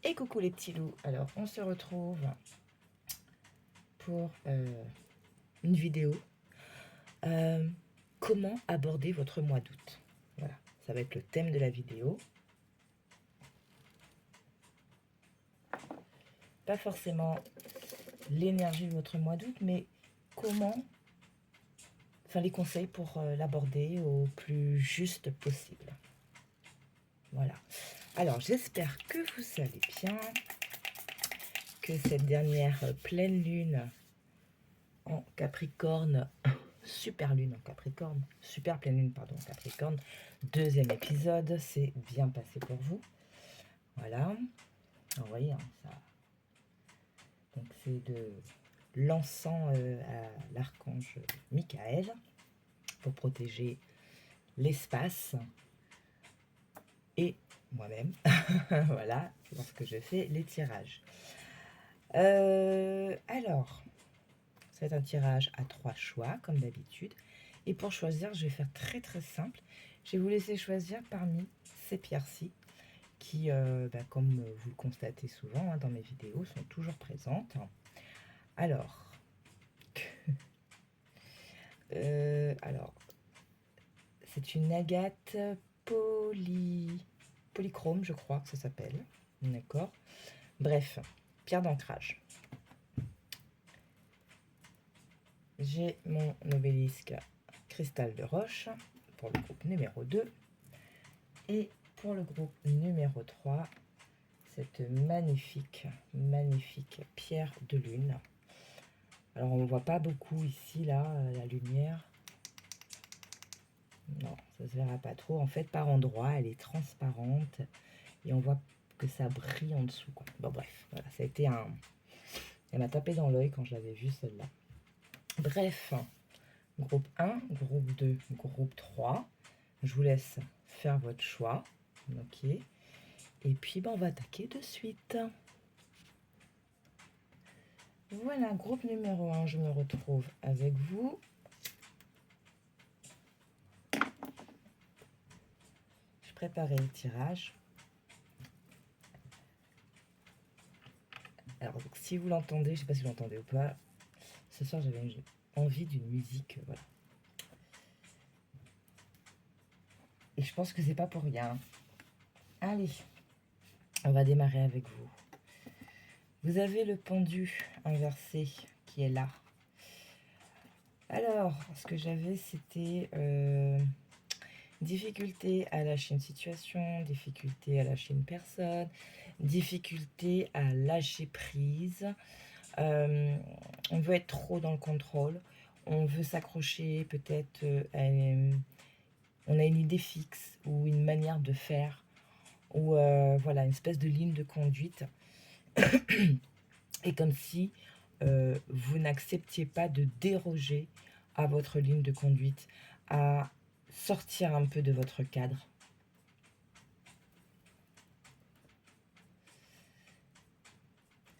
Et coucou les petits loups, alors on se retrouve pour une vidéo. Comment aborder votre mois d'août? Voilà, ça va être le thème de la vidéo. Pas forcément l'énergie de votre mois d'août, mais comment, enfin les conseils pour l'aborder au plus juste possible. Voilà. Alors j'espère que vous allez bien, que cette dernière pleine lune en Capricorne, super lune en Capricorne, super pleine lune, pardon, en Capricorne, deuxième épisode, c'est bien passé pour vous. Voilà. Alors, vous voyez, hein, ça. Donc, c'est de l'encens à l'archange Michael pour protéger l'espace et moi-même. Voilà, lorsque je fais les tirages. Alors, ça va être un tirage à 3 choix, comme d'habitude. Et pour choisir, je vais faire très très simple. Je vais vous laisser choisir parmi ces pierres-ci qui, comme vous le constatez souvent hein, dans mes vidéos, sont toujours présentes. Alors, c'est une agate polychrome, je crois que ça s'appelle. D'accord. Bref, pierre d'ancrage. J'ai mon obélisque cristal de roche pour le groupe numéro 2. Et pour le groupe numéro 3, cette magnifique pierre de lune. Alors on ne voit pas beaucoup ici, là, la lumière. Non, ça se verra pas trop. En fait, par endroits, elle est transparente et on voit que ça brille en dessous, quoi. Bon, bref, voilà, ça a été un... Elle m'a tapé dans l'œil quand je l'avais vue, celle-là. Bref, groupe 1, groupe 2, groupe 3. Je vous laisse faire votre choix. Ok. Et puis, on va attaquer de suite. Voilà, groupe numéro 1, je me retrouve avec vous. Je préparais le tirage. Alors, donc, si vous l'entendez, je ne sais pas si vous l'entendez ou pas, ce soir j'avais envie d'une musique, voilà. Et je pense que c'est pas pour rien. Allez, on va démarrer avec vous. Vous avez le pendu inversé qui est là. Alors, ce que j'avais, c'était difficulté à lâcher une situation, difficulté à lâcher une personne, difficulté à lâcher prise. On veut être trop dans le contrôle. On veut s'accrocher peut-être on a une idée fixe ou une manière de faire ou voilà, une espèce de ligne de conduite. Et comme si vous n'acceptiez pas de déroger à votre ligne de conduite, à sortir un peu de votre cadre.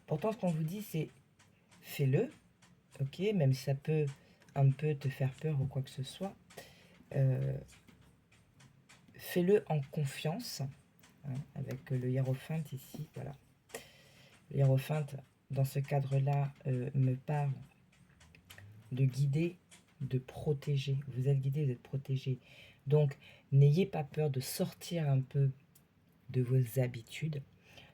Pourtant, ce qu'on vous dit, c'est fais-le, ok, même si ça peut un peu te faire peur ou quoi que ce soit. Fais-le en confiance, hein, avec le hiérophante ici, voilà. Le hiérophante, dans ce cadre-là, me parle de guider, de protéger. Vous êtes guidé, vous êtes protégé. Donc, n'ayez pas peur de sortir un peu de vos habitudes,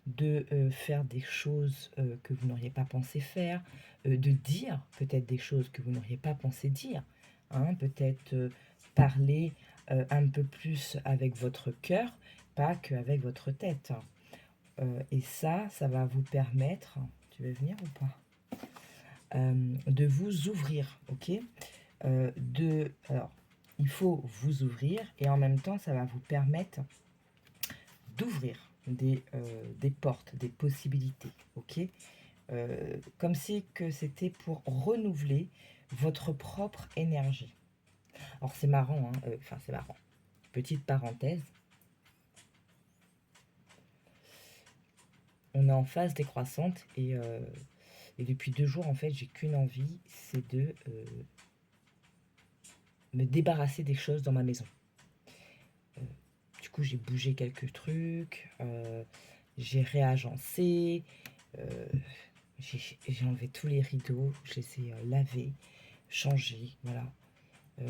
de faire des choses que vous n'auriez pas pensé faire, de dire peut-être des choses que vous n'auriez pas pensé dire, hein, peut-être parler un peu plus avec votre cœur, pas qu'avec votre tête. Et ça va vous permettre, tu veux venir ou pas, de vous ouvrir, ok. Alors, il faut vous ouvrir et en même temps, ça va vous permettre d'ouvrir des portes, des possibilités, ok. Comme si que c'était pour renouveler votre propre énergie. Alors c'est marrant, hein, enfin c'est marrant. Petite parenthèse. On est en phase décroissante et depuis 2 jours en fait j'ai qu'une envie, c'est de me débarrasser des choses dans ma maison. Du coup j'ai bougé quelques trucs, j'ai réagencé, euh, j'ai enlevé tous les rideaux, je les ai lavés, changés, voilà. Vous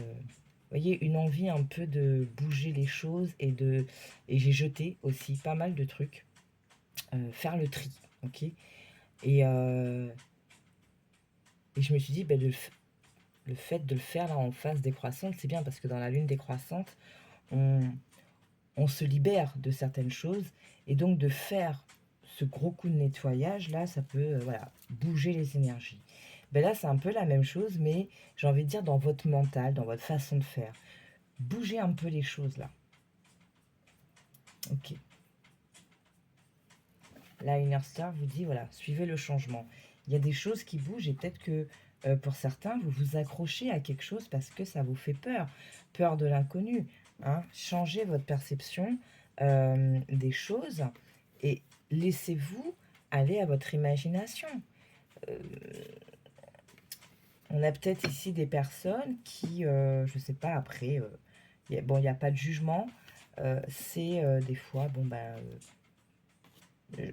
voyez, une envie un peu de bouger les choses et j'ai jeté aussi pas mal de trucs, faire le tri, ok. Et je me suis dit, ben, le fait de le faire là en phase décroissante, c'est bien parce que dans la lune décroissante, on, on se libère de certaines choses et donc de faire ce gros coup de nettoyage là, ça peut voilà, bouger les énergies. Ben là, c'est un peu la même chose, mais j'ai envie de dire dans votre mental, dans votre façon de faire. Bougez un peu les choses là. Ok. La Inner Star vous dit, voilà, suivez le changement. Il y a des choses qui bougent et peut-être que pour certains, vous vous accrochez à quelque chose parce que ça vous fait peur. Peur de l'inconnu. Hein. Changez votre perception des choses et laissez-vous aller à votre imagination. Euh, on a peut-être ici des personnes qui, je ne sais pas, après, bon, il n'y a pas de jugement. C'est des fois, bon, ben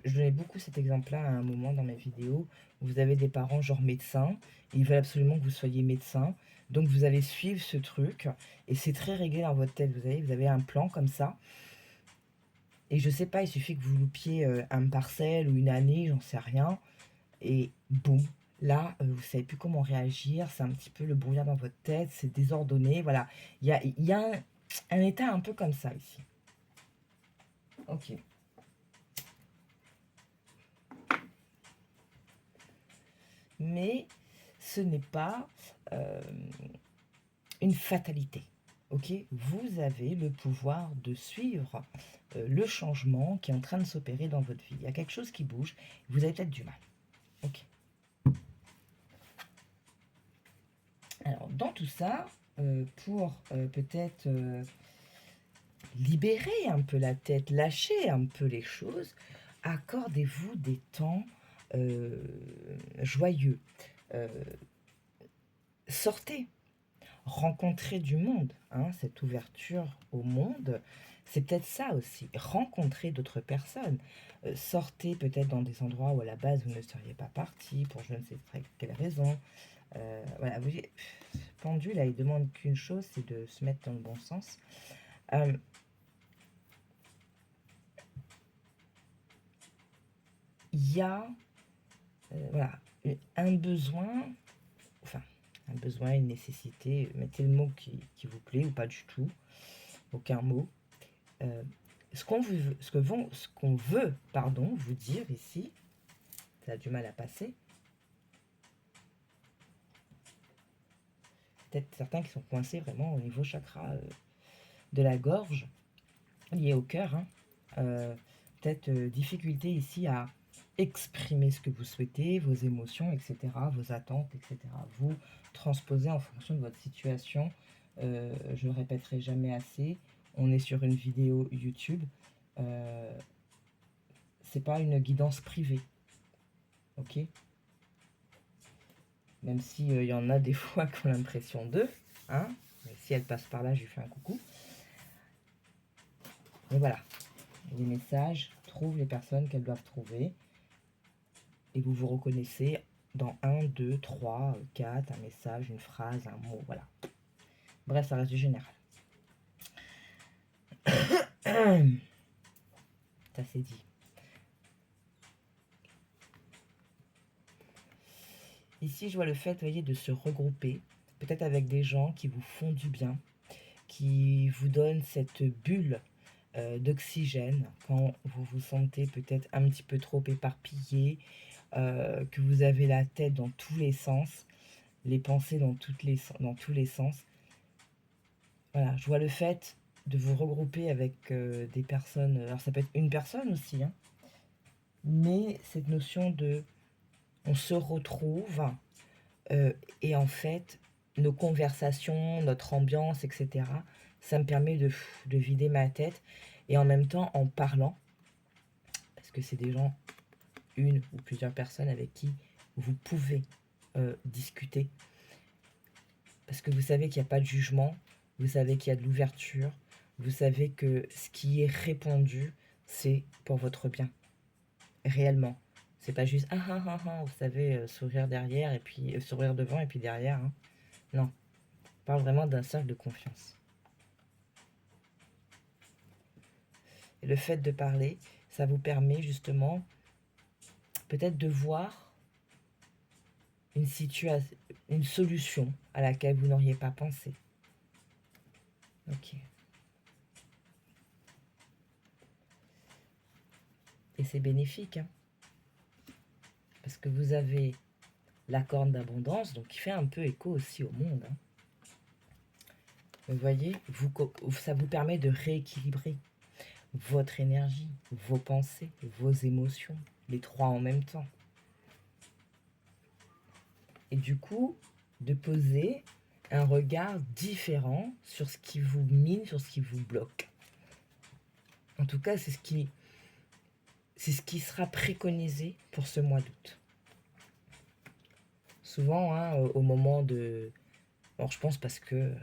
je donnais beaucoup cet exemple-là à un moment dans mes vidéos. Vous avez des parents genre médecins, et ils veulent absolument que vous soyez médecin. Donc vous allez suivre ce truc, et c'est très réglé dans votre tête. Vous avez un plan comme ça. Et je sais pas, il suffit que vous loupiez un parcelle ou une année, j'en sais rien. Et boum, là, vous savez plus comment réagir. C'est un petit peu le brouillard dans votre tête, c'est désordonné. Voilà, il y a un état un peu comme ça ici. Ok. Mais ce n'est pas une fatalité. Ok, vous avez le pouvoir de suivre le changement qui est en train de s'opérer dans votre vie. Il y a quelque chose qui bouge, vous avez peut-être du mal. Ok. Alors, dans tout ça, pour peut-être libérer un peu la tête, lâcher un peu les choses, accordez-vous des temps joyeux. Euh, sortez, rencontrer du monde, hein, cette ouverture au monde, c'est peut-être ça aussi, rencontrer d'autres personnes. Sortez peut-être dans des endroits où à la base vous ne seriez pas parti pour je ne sais quelle raison. Voilà, vous voyez, Pendule, là, il demande qu'une chose, c'est de se mettre dans le bon sens. Euh, Il y a voilà, un besoin, enfin, un besoin, une nécessité, mettez le mot qui vous plaît ou pas du tout, aucun mot. Euh, ce qu'on veut, pardon, vous dire ici, ça a du mal à passer. Peut-être certains qui sont coincés vraiment au niveau chakra de la gorge, lié au cœur. Hein. Peut-être difficulté ici à exprimer ce que vous souhaitez, vos émotions, etc., vos attentes, etc. Vous transposez en fonction de votre situation. Je ne le répéterai jamais assez. On est sur une vidéo YouTube. C'est pas une guidance privée. Ok. Même s'il y en a des fois qui ont l'impression d'eux. Hein. Mais si elle passe par là, je lui fais un coucou. Mais voilà. Les messages trouvent les personnes qu'elles doivent trouver. Et vous vous reconnaissez dans 1, 2, 3, 4, un message, une phrase, un mot, voilà. Bref, ça reste du général. Ça c'est dit. Ici, je vois le fait, vous voyez, de se regrouper, peut-être avec des gens qui vous font du bien, qui vous donnent cette bulle d'oxygène quand vous vous sentez peut-être un petit peu trop éparpillé, que vous avez la tête dans tous les sens, les pensées dans tous les sens. Voilà, je vois le fait de vous regrouper avec des personnes, alors ça peut être une personne aussi, hein, mais cette notion de on se retrouve et en fait nos conversations, notre ambiance, etc., ça me permet de vider ma tête et en même temps en parlant, parce que c'est des gens, une ou plusieurs personnes avec qui vous pouvez discuter, parce que vous savez qu'il n'y a pas de jugement, vous savez qu'il y a de l'ouverture, vous savez que ce qui est répondu, c'est pour votre bien. réellement. C'est pas juste vous savez, sourire derrière et puis sourire devant et puis derrière. Hein. Non, on parle vraiment d'un cercle de confiance. Et le fait de parler, ça vous permet justement peut-être de voir une situation, une solution à laquelle vous n'auriez pas pensé. Ok. Et c'est bénéfique, hein, parce que vous avez la corne d'abondance, donc qui fait un peu écho aussi au monde. Hein. Vous voyez, ça vous permet de rééquilibrer votre énergie, vos pensées, vos émotions, les trois en même temps. Et du coup, de poser un regard différent sur ce qui vous mine, sur ce qui vous bloque. En tout cas, c'est ce qui sera préconisé pour ce mois d'août. Souvent, hein, au moment de... Alors, je pense parce que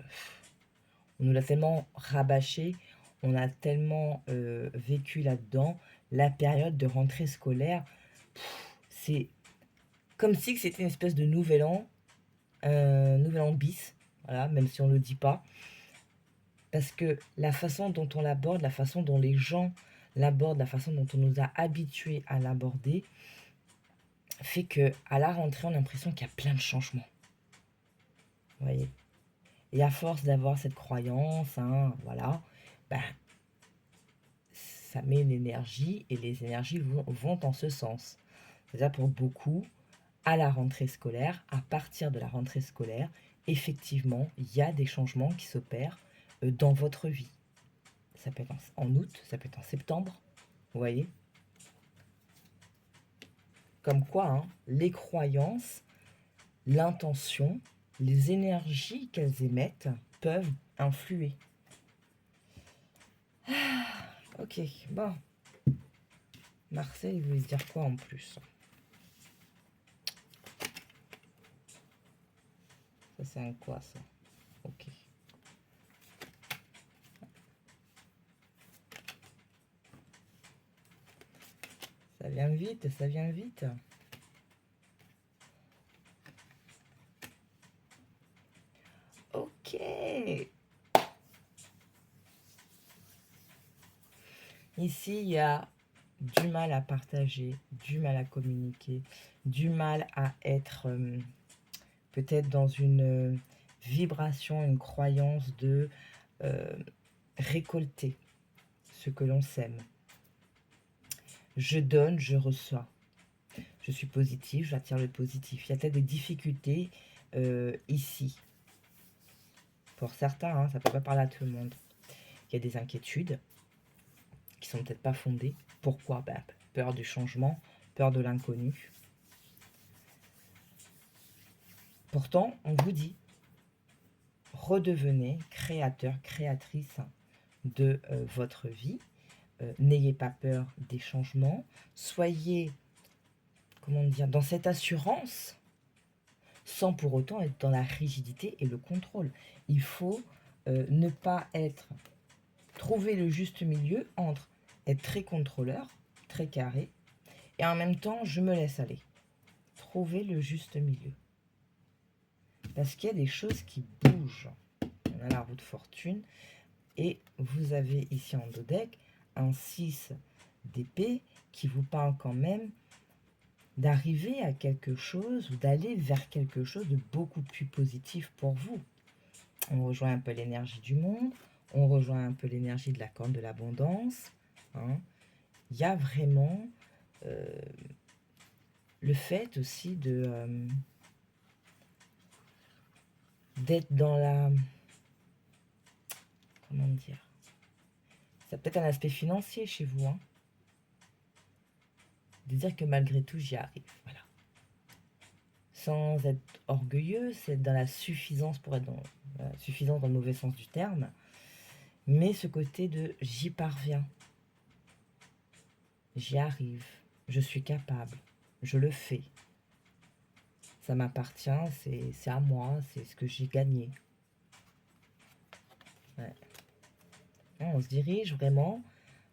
on nous l'a tellement rabâché, on a tellement vécu là-dedans, la période de rentrée scolaire, c'est comme si c'était une espèce de nouvel an bis, voilà, même si on ne le dit pas. Parce que la façon dont on l'aborde, la façon dont les gens l'abordent, la façon dont on nous a habitués à l'aborder, fait que à la rentrée, on a l'impression qu'il y a plein de changements. Vous voyez. Et à force d'avoir cette croyance, hein, voilà, ben, ça met une énergie et les énergies vont en ce sens. C'est-à-dire pour beaucoup, à la rentrée scolaire, à partir de la rentrée scolaire, effectivement, il y a des changements qui s'opèrent dans votre vie. Ça peut être en août, ça peut être en septembre, vous voyez. Comme quoi, hein, les croyances, l'intention, les énergies qu'elles émettent peuvent influer. Ok, bon. Marseille, il voulait dire quoi en plus? Ça, c'est un quoi, ça? Ok. Ça vient vite, ça vient vite. Ok. Ici, il y a du mal à partager, du mal à communiquer, du mal à être peut-être dans une vibration, une croyance de récolter ce que l'on sème. Je donne, je reçois. Je suis positif, j'attire le positif. Il y a peut-être des difficultés ici. Pour certains, hein, ça ne peut pas parler à tout le monde. Il y a des inquiétudes qui sont peut-être pas fondées. Pourquoi? Peur du changement, peur de l'inconnu. Pourtant, on vous dit, redevenez créateur, créatrice de votre vie. N'ayez pas peur des changements. Soyez, comment dire, dans cette assurance, sans pour autant être dans la rigidité et le contrôle. Il faut ne pas trouver le juste milieu entre être très contrôleur, très carré, et en même temps, je me laisse aller. Trouver le juste milieu. Parce qu'il y a des choses qui bougent. On a la roue de fortune, et vous avez ici en dos deck un 6 d'épée qui vous parle quand même d'arriver à quelque chose ou d'aller vers quelque chose de beaucoup plus positif pour vous. On rejoint un peu l'énergie du monde, on rejoint un peu l'énergie de la corne de l'abondance. Hein. Il y a vraiment le fait aussi d'être dans la... Comment dire? Ça peut être un aspect financier chez vous. Hein. De dire que malgré tout, j'y arrive. Voilà. Sans être orgueilleux, c'est être dans la suffisance pour être dans suffisance dans le mauvais sens du terme. Mais ce côté de j'y parviens. J'y arrive. Je suis capable. Je le fais. Ça m'appartient, c'est à moi, c'est ce que j'ai gagné. Ouais. On se dirige vraiment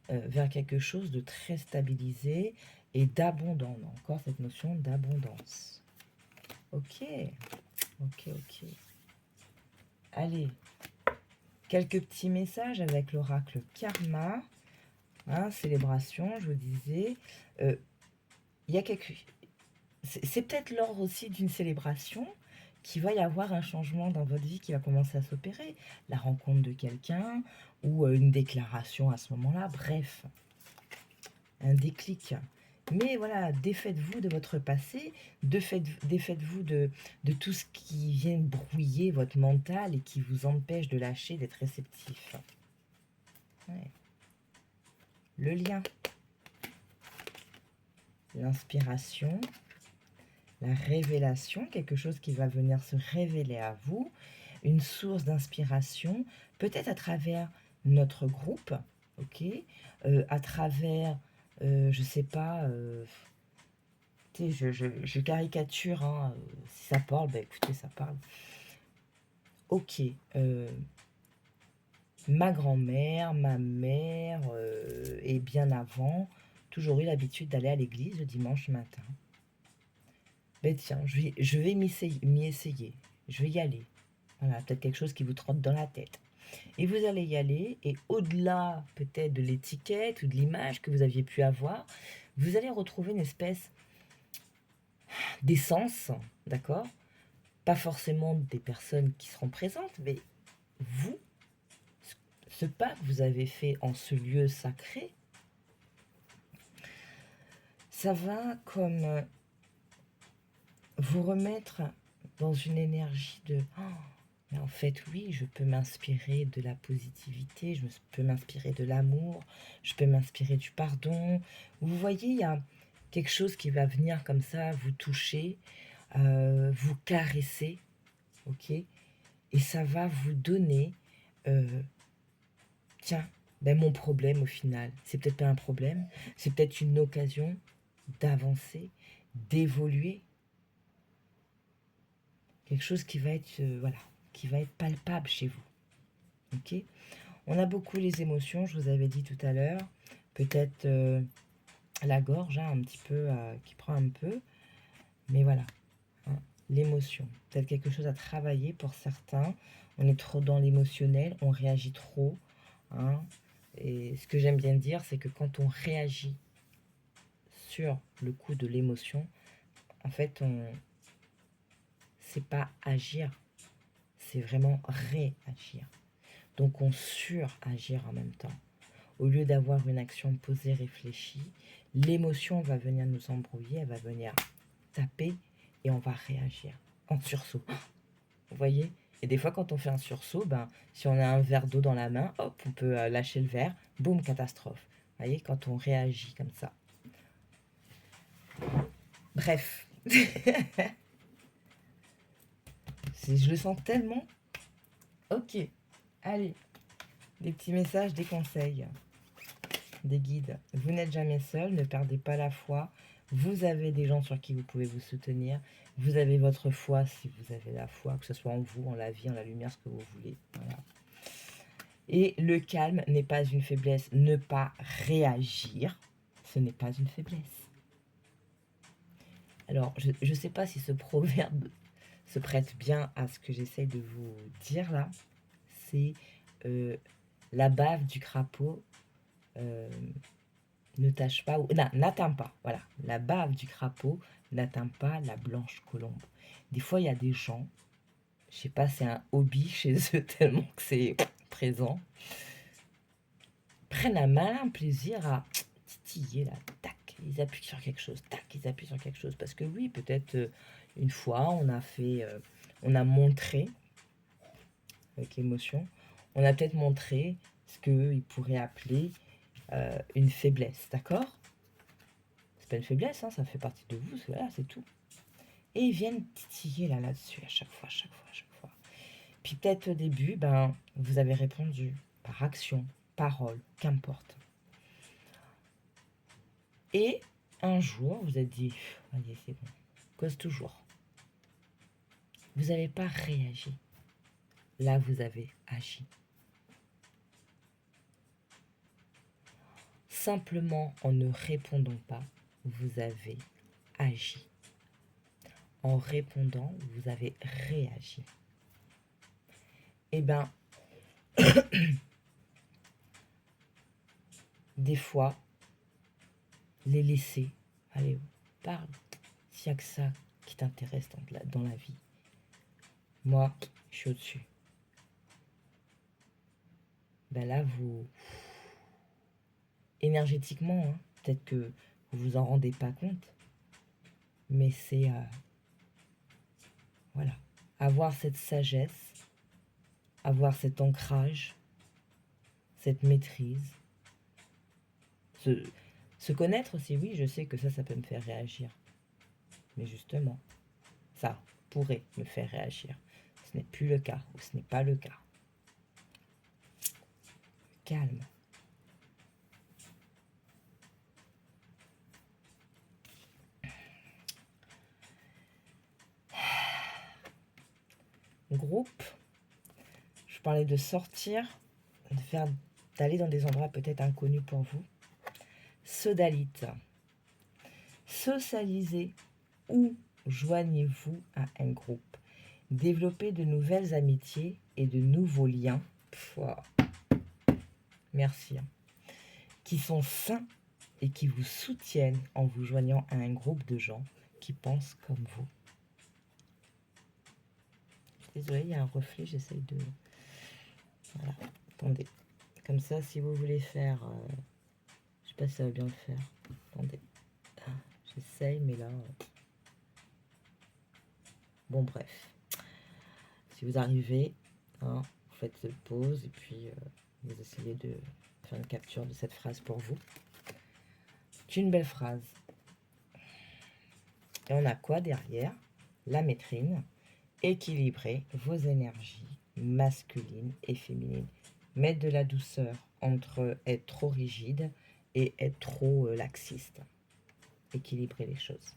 vers quelque chose de très stabilisé et d'abondance. Encore cette notion d'abondance. Ok, ok, ok. Allez, quelques petits messages avec l'oracle Karma. Hein, célébration, je vous disais. Il y a quelque... C'est peut-être lors aussi d'une célébration qu'il va y avoir un changement dans votre vie qui va commencer à s'opérer. La rencontre de quelqu'un ou une déclaration à ce moment-là. Bref, un déclic. Mais voilà, défaites-vous de votre passé, défaites-vous de tout ce qui vient brouiller votre mental et qui vous empêche de lâcher, d'être réceptif. Ouais. Le lien, l'inspiration, la révélation, quelque chose qui va venir se révéler à vous, une source d'inspiration, peut-être à travers notre groupe, ok, à travers, je sais pas, tu sais, je caricature, hein, si ça parle, bah écoutez, ça parle. Ok, ma grand-mère, ma mère, et bien avant, toujours eu l'habitude d'aller à l'église le dimanche matin. Ben tiens, je vais m'y essayer. Je vais y aller. Voilà, peut-être quelque chose qui vous trotte dans la tête. Et vous allez y aller, et au-delà peut-être de l'étiquette ou de l'image que vous aviez pu avoir, vous allez retrouver une espèce d'essence, d'accord? Pas forcément des personnes qui seront présentes, mais vous, ce pas que vous avez fait en ce lieu sacré, ça va comme vous remettre dans une énergie de mais en fait, oui, je peux m'inspirer de la positivité, je peux m'inspirer de l'amour, je peux m'inspirer du pardon. Vous voyez, il y a quelque chose qui va venir comme ça, vous toucher, vous caresser, ok? Et ça va vous donner, tiens, ben mon problème au final, c'est peut-être pas un problème, c'est peut-être une occasion d'avancer, d'évoluer. Quelque chose qui va être, voilà, qui va être palpable chez vous, ok? On a beaucoup les émotions, je vous avais dit tout à l'heure. Peut-être la gorge, hein, un petit peu, qui prend un peu. Mais voilà, hein, l'émotion. Peut-être quelque chose à travailler pour certains. On est trop dans l'émotionnel, on réagit trop. Hein. Et ce que j'aime bien dire, c'est que quand on réagit sur le coup de l'émotion, en fait, c'est pas agir, c'est vraiment réagir. Donc on suragir en même temps. Au lieu d'avoir une action posée, réfléchie, l'émotion va venir nous embrouiller, elle va venir taper et on va réagir en sursaut. Vous voyez? Et des fois, quand on fait un sursaut, ben, si on a un verre d'eau dans la main, hop, on peut lâcher le verre, boum, catastrophe. Vous voyez, quand on réagit comme ça. Bref. Je le sens tellement. Ok, allez. Des petits messages, des conseils, des guides. Vous n'êtes jamais seul, ne perdez pas la foi. Vous avez des gens sur qui vous pouvez vous soutenir. Vous avez votre foi si vous avez la foi, que ce soit en vous, en la vie, en la lumière, ce que vous voulez. Voilà. Et le calme n'est pas une faiblesse. Ne pas réagir, ce n'est pas une faiblesse. Alors, je ne sais pas si ce proverbe se prête bien à ce que j'essaye de vous dire là. C'est la bave du crapaud ne tâche pas, n'atteint pas, voilà, la bave du crapaud n'atteint pas la blanche colombe. Des fois, il y a des gens, je sais pas, c'est un hobby chez eux tellement que c'est présent, prennent un malin plaisir à titiller là, tac, ils appuient sur quelque chose, tac, ils appuient sur quelque chose, parce que oui, peut-être une fois, on a montré, avec l'émotion, on a peut-être montré ce qu'ils pourraient appeler une faiblesse, d'accord? C'est pas une faiblesse, hein, ça fait partie de vous, voilà, c'est tout. Et ils viennent titiller là-dessus à chaque fois, à chaque fois, à chaque fois. Puis peut-être au début, ben, vous avez répondu par action, parole, qu'importe. Et un jour, vous êtes dit, allez, c'est bon, cause toujours. Vous n'avez pas réagi. Là, vous avez agi. Simplement en ne répondant pas, vous avez agi. En répondant, vous avez réagi. Eh bien, des fois, les laisser, allez, parle, s'il n'y a que ça qui t'intéresse dans la vie. Moi, je suis au-dessus. Ben là, vous, énergétiquement, hein, peut-être que vous vous en rendez pas compte, mais c'est, voilà, avoir cette sagesse, avoir cet ancrage, cette maîtrise, se connaître aussi, oui, je sais que ça peut me faire réagir. Mais justement, ça pourrait me faire réagir. Ce n'est plus le cas, ou ce n'est pas le cas. Calme. Groupe, je parlais de sortir, d'aller dans des endroits peut-être inconnus pour vous. Sodalite. Socialisez ou joignez-vous à un groupe. Développez de nouvelles amitiés et de nouveaux liens. Pouah. Merci. Qui sont sains et qui vous soutiennent en vous joignant à un groupe de gens qui pensent comme vous. Désolée, il y a un reflet, j'essaye de... Voilà, attendez. Comme ça, si vous voulez faire... je sais pas si ça va bien le faire. Attendez. J'essaye, mais là... Bon, bref. Si vous arrivez, hein, vous faites cette pause et puis vous essayez de faire une capture de cette phrase pour vous. C'est une belle phrase. Et on a quoi derrière? La maîtrine. Équilibrer vos énergies masculines et féminines. Mettre de la douceur entre être trop rigide et être trop laxiste. Équilibrer les choses.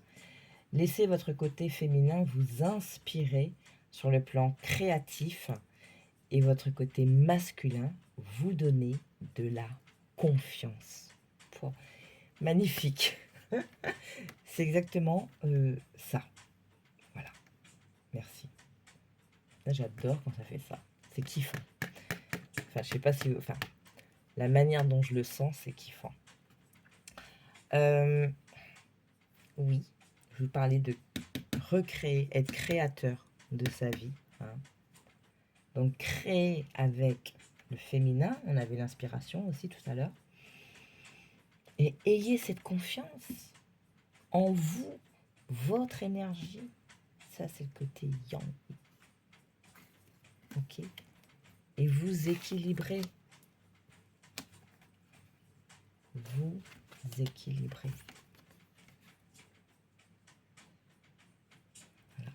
Laissez votre côté féminin vous inspirer sur le plan créatif et votre côté masculin vous donner de la confiance. Magnifique. C'est exactement ça. Voilà. Merci. J'adore quand ça fait ça. C'est kiffant. Enfin, je sais pas si... Enfin, la manière dont je le sens, c'est kiffant. Oui, je vous parlais de recréer, être créateur de sa vie. Hein. Donc, créer avec le féminin. On avait l'inspiration aussi tout à l'heure. Et ayez cette confiance en vous, votre énergie. Ça, c'est le côté yang. Ok. Et vous équilibrez. Vous équilibrez. Voilà.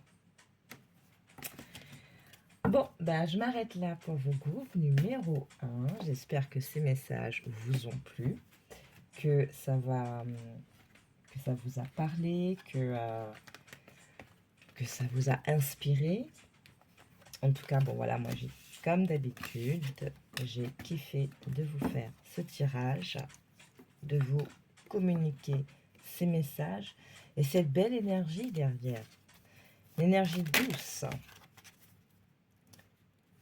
Bon, ben, je m'arrête là pour vos groupes numéro 1. J'espère que ces messages vous ont plu, que ça vous a parlé, que ça vous a inspiré. En tout cas, bon voilà, moi j'ai, comme d'habitude, j'ai kiffé de vous faire ce tirage, de vous communiquer ces messages et cette belle énergie derrière. L'énergie douce.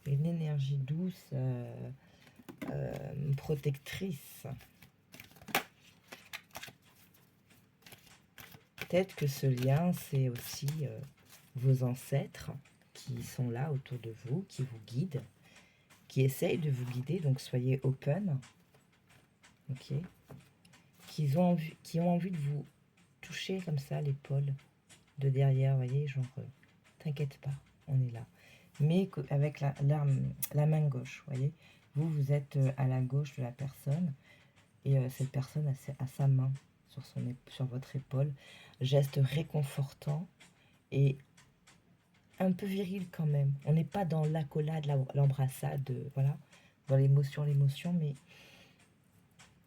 Une énergie douce, protectrice. Peut-être que ce lien, c'est aussi vos ancêtres qui sont là autour de vous, qui vous guident, qui essayent de vous guider, donc soyez open, ok, qui ont envie de vous toucher comme ça l'épaule de derrière, vous voyez, genre, t'inquiète pas, on est là. Mais avec la main gauche, vous voyez, vous êtes à la gauche de la personne, et cette personne a sa main sur votre épaule, geste réconfortant et un peu viril quand même. On n'est pas dans l'accolade, l'embrassade, voilà, dans l'émotion, mais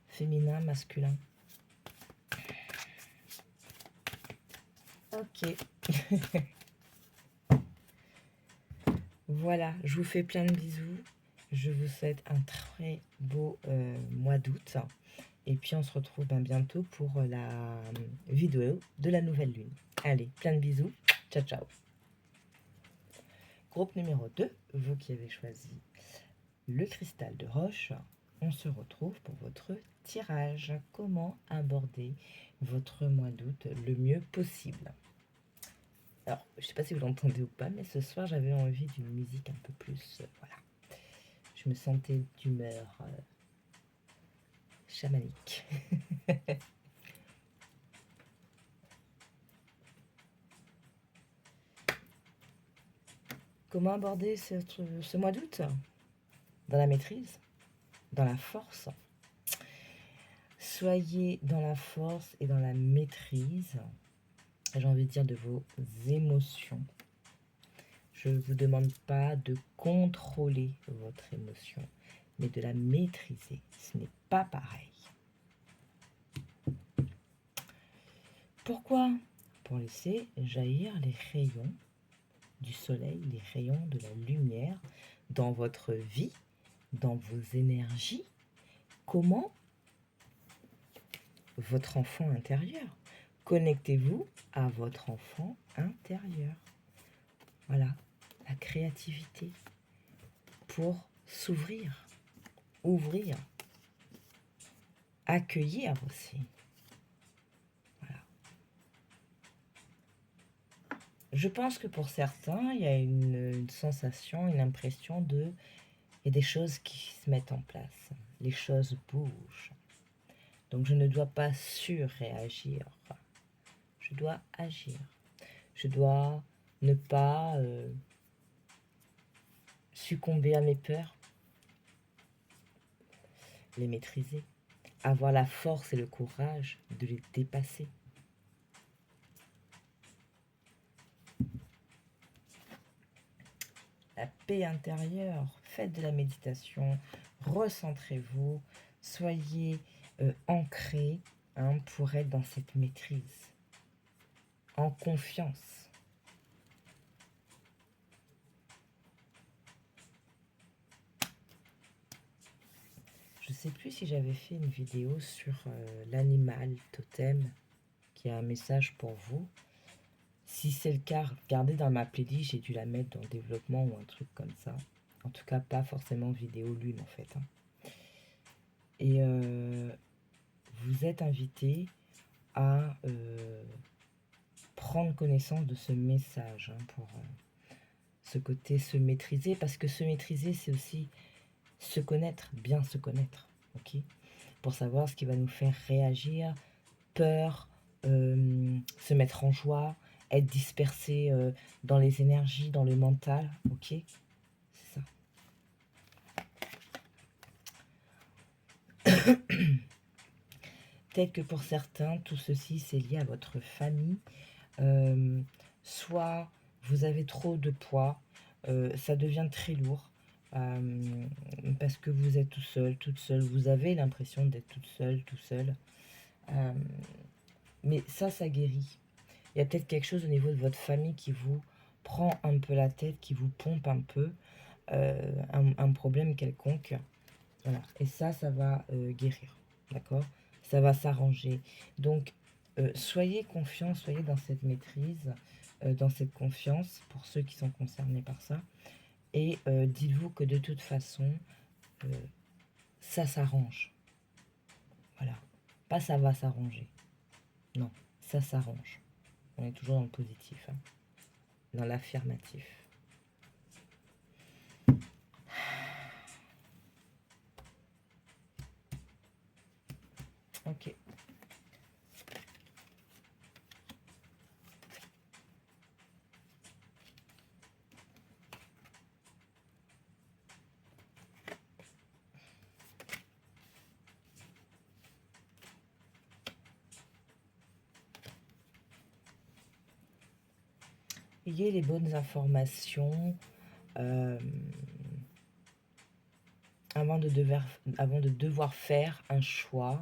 féminin, masculin. Ok. Voilà, je vous fais plein de bisous. Je vous souhaite un très beau mois d'août. Et puis on se retrouve bientôt pour la vidéo de la nouvelle lune. Allez, plein de bisous. Ciao, ciao. Groupe numéro 2, vous qui avez choisi le cristal de roche, on se retrouve pour votre tirage. Comment aborder votre mois d'août le mieux possible? Alors, je ne sais pas si vous l'entendez ou pas, mais ce soir, j'avais envie d'une musique un peu plus... voilà. Je me sentais d'humeur chamanique. Comment aborder ce mois d'août? Dans la maîtrise, dans la force. Soyez dans la force et dans la maîtrise, j'ai envie de dire, de vos émotions. Je ne vous demande pas de contrôler votre émotion, mais de la maîtriser. Ce n'est pas pareil. Pourquoi? Pour laisser jaillir les rayons du soleil, les rayons de la lumière dans votre vie, dans vos énergies. Comment? Votre enfant intérieur. Connectez-vous à votre enfant intérieur. Voilà, la créativité pour s'ouvrir, ouvrir, accueillir aussi. Voilà. Je pense que pour certains, il y a une sensation, une impression de... Il y a des choses qui se mettent en place. Les choses bougent. Donc je ne dois pas surréagir. Je dois agir. Je dois ne pas succomber à mes peurs. Les maîtriser. Avoir la force et le courage de les dépasser. La paix intérieure, faites de la méditation, recentrez-vous, soyez ancrés pour être dans cette maîtrise, en confiance. Je ne sais plus si j'avais fait une vidéo sur l'animal totem qui a un message pour vous. Si c'est le cas, regardez dans ma playlist, j'ai dû la mettre dans le développement ou un truc comme ça. En tout cas, pas forcément vidéo lune en fait. Et vous êtes invité à prendre connaissance de ce message pour ce côté se maîtriser. Parce que se maîtriser, c'est aussi se connaître, bien se connaître. Ok, pour savoir ce qui va nous faire réagir, peur, se mettre en joie, être dispersé dans les énergies, dans le mental, ok? C'est ça. Peut-être que pour certains, tout ceci, c'est lié à votre famille. Soit vous avez trop de poids, ça devient très lourd, parce que vous êtes tout seul, toute seule. Vous avez l'impression d'être toute seule, tout seul. Mais ça guérit. Il y a peut-être quelque chose au niveau de votre famille qui vous prend un peu la tête, qui vous pompe un peu, un problème quelconque. Voilà. Et ça va guérir. D'accord? Ça va s'arranger. Donc, soyez confiants, soyez dans cette maîtrise, dans cette confiance pour ceux qui sont concernés par ça. Et dites-vous que de toute façon, ça s'arrange. Voilà. Pas ça va s'arranger. Non, ça s'arrange. On est toujours dans le positif, hein, dans l'affirmatif. Ok. Ayez les bonnes informations avant de devoir faire un choix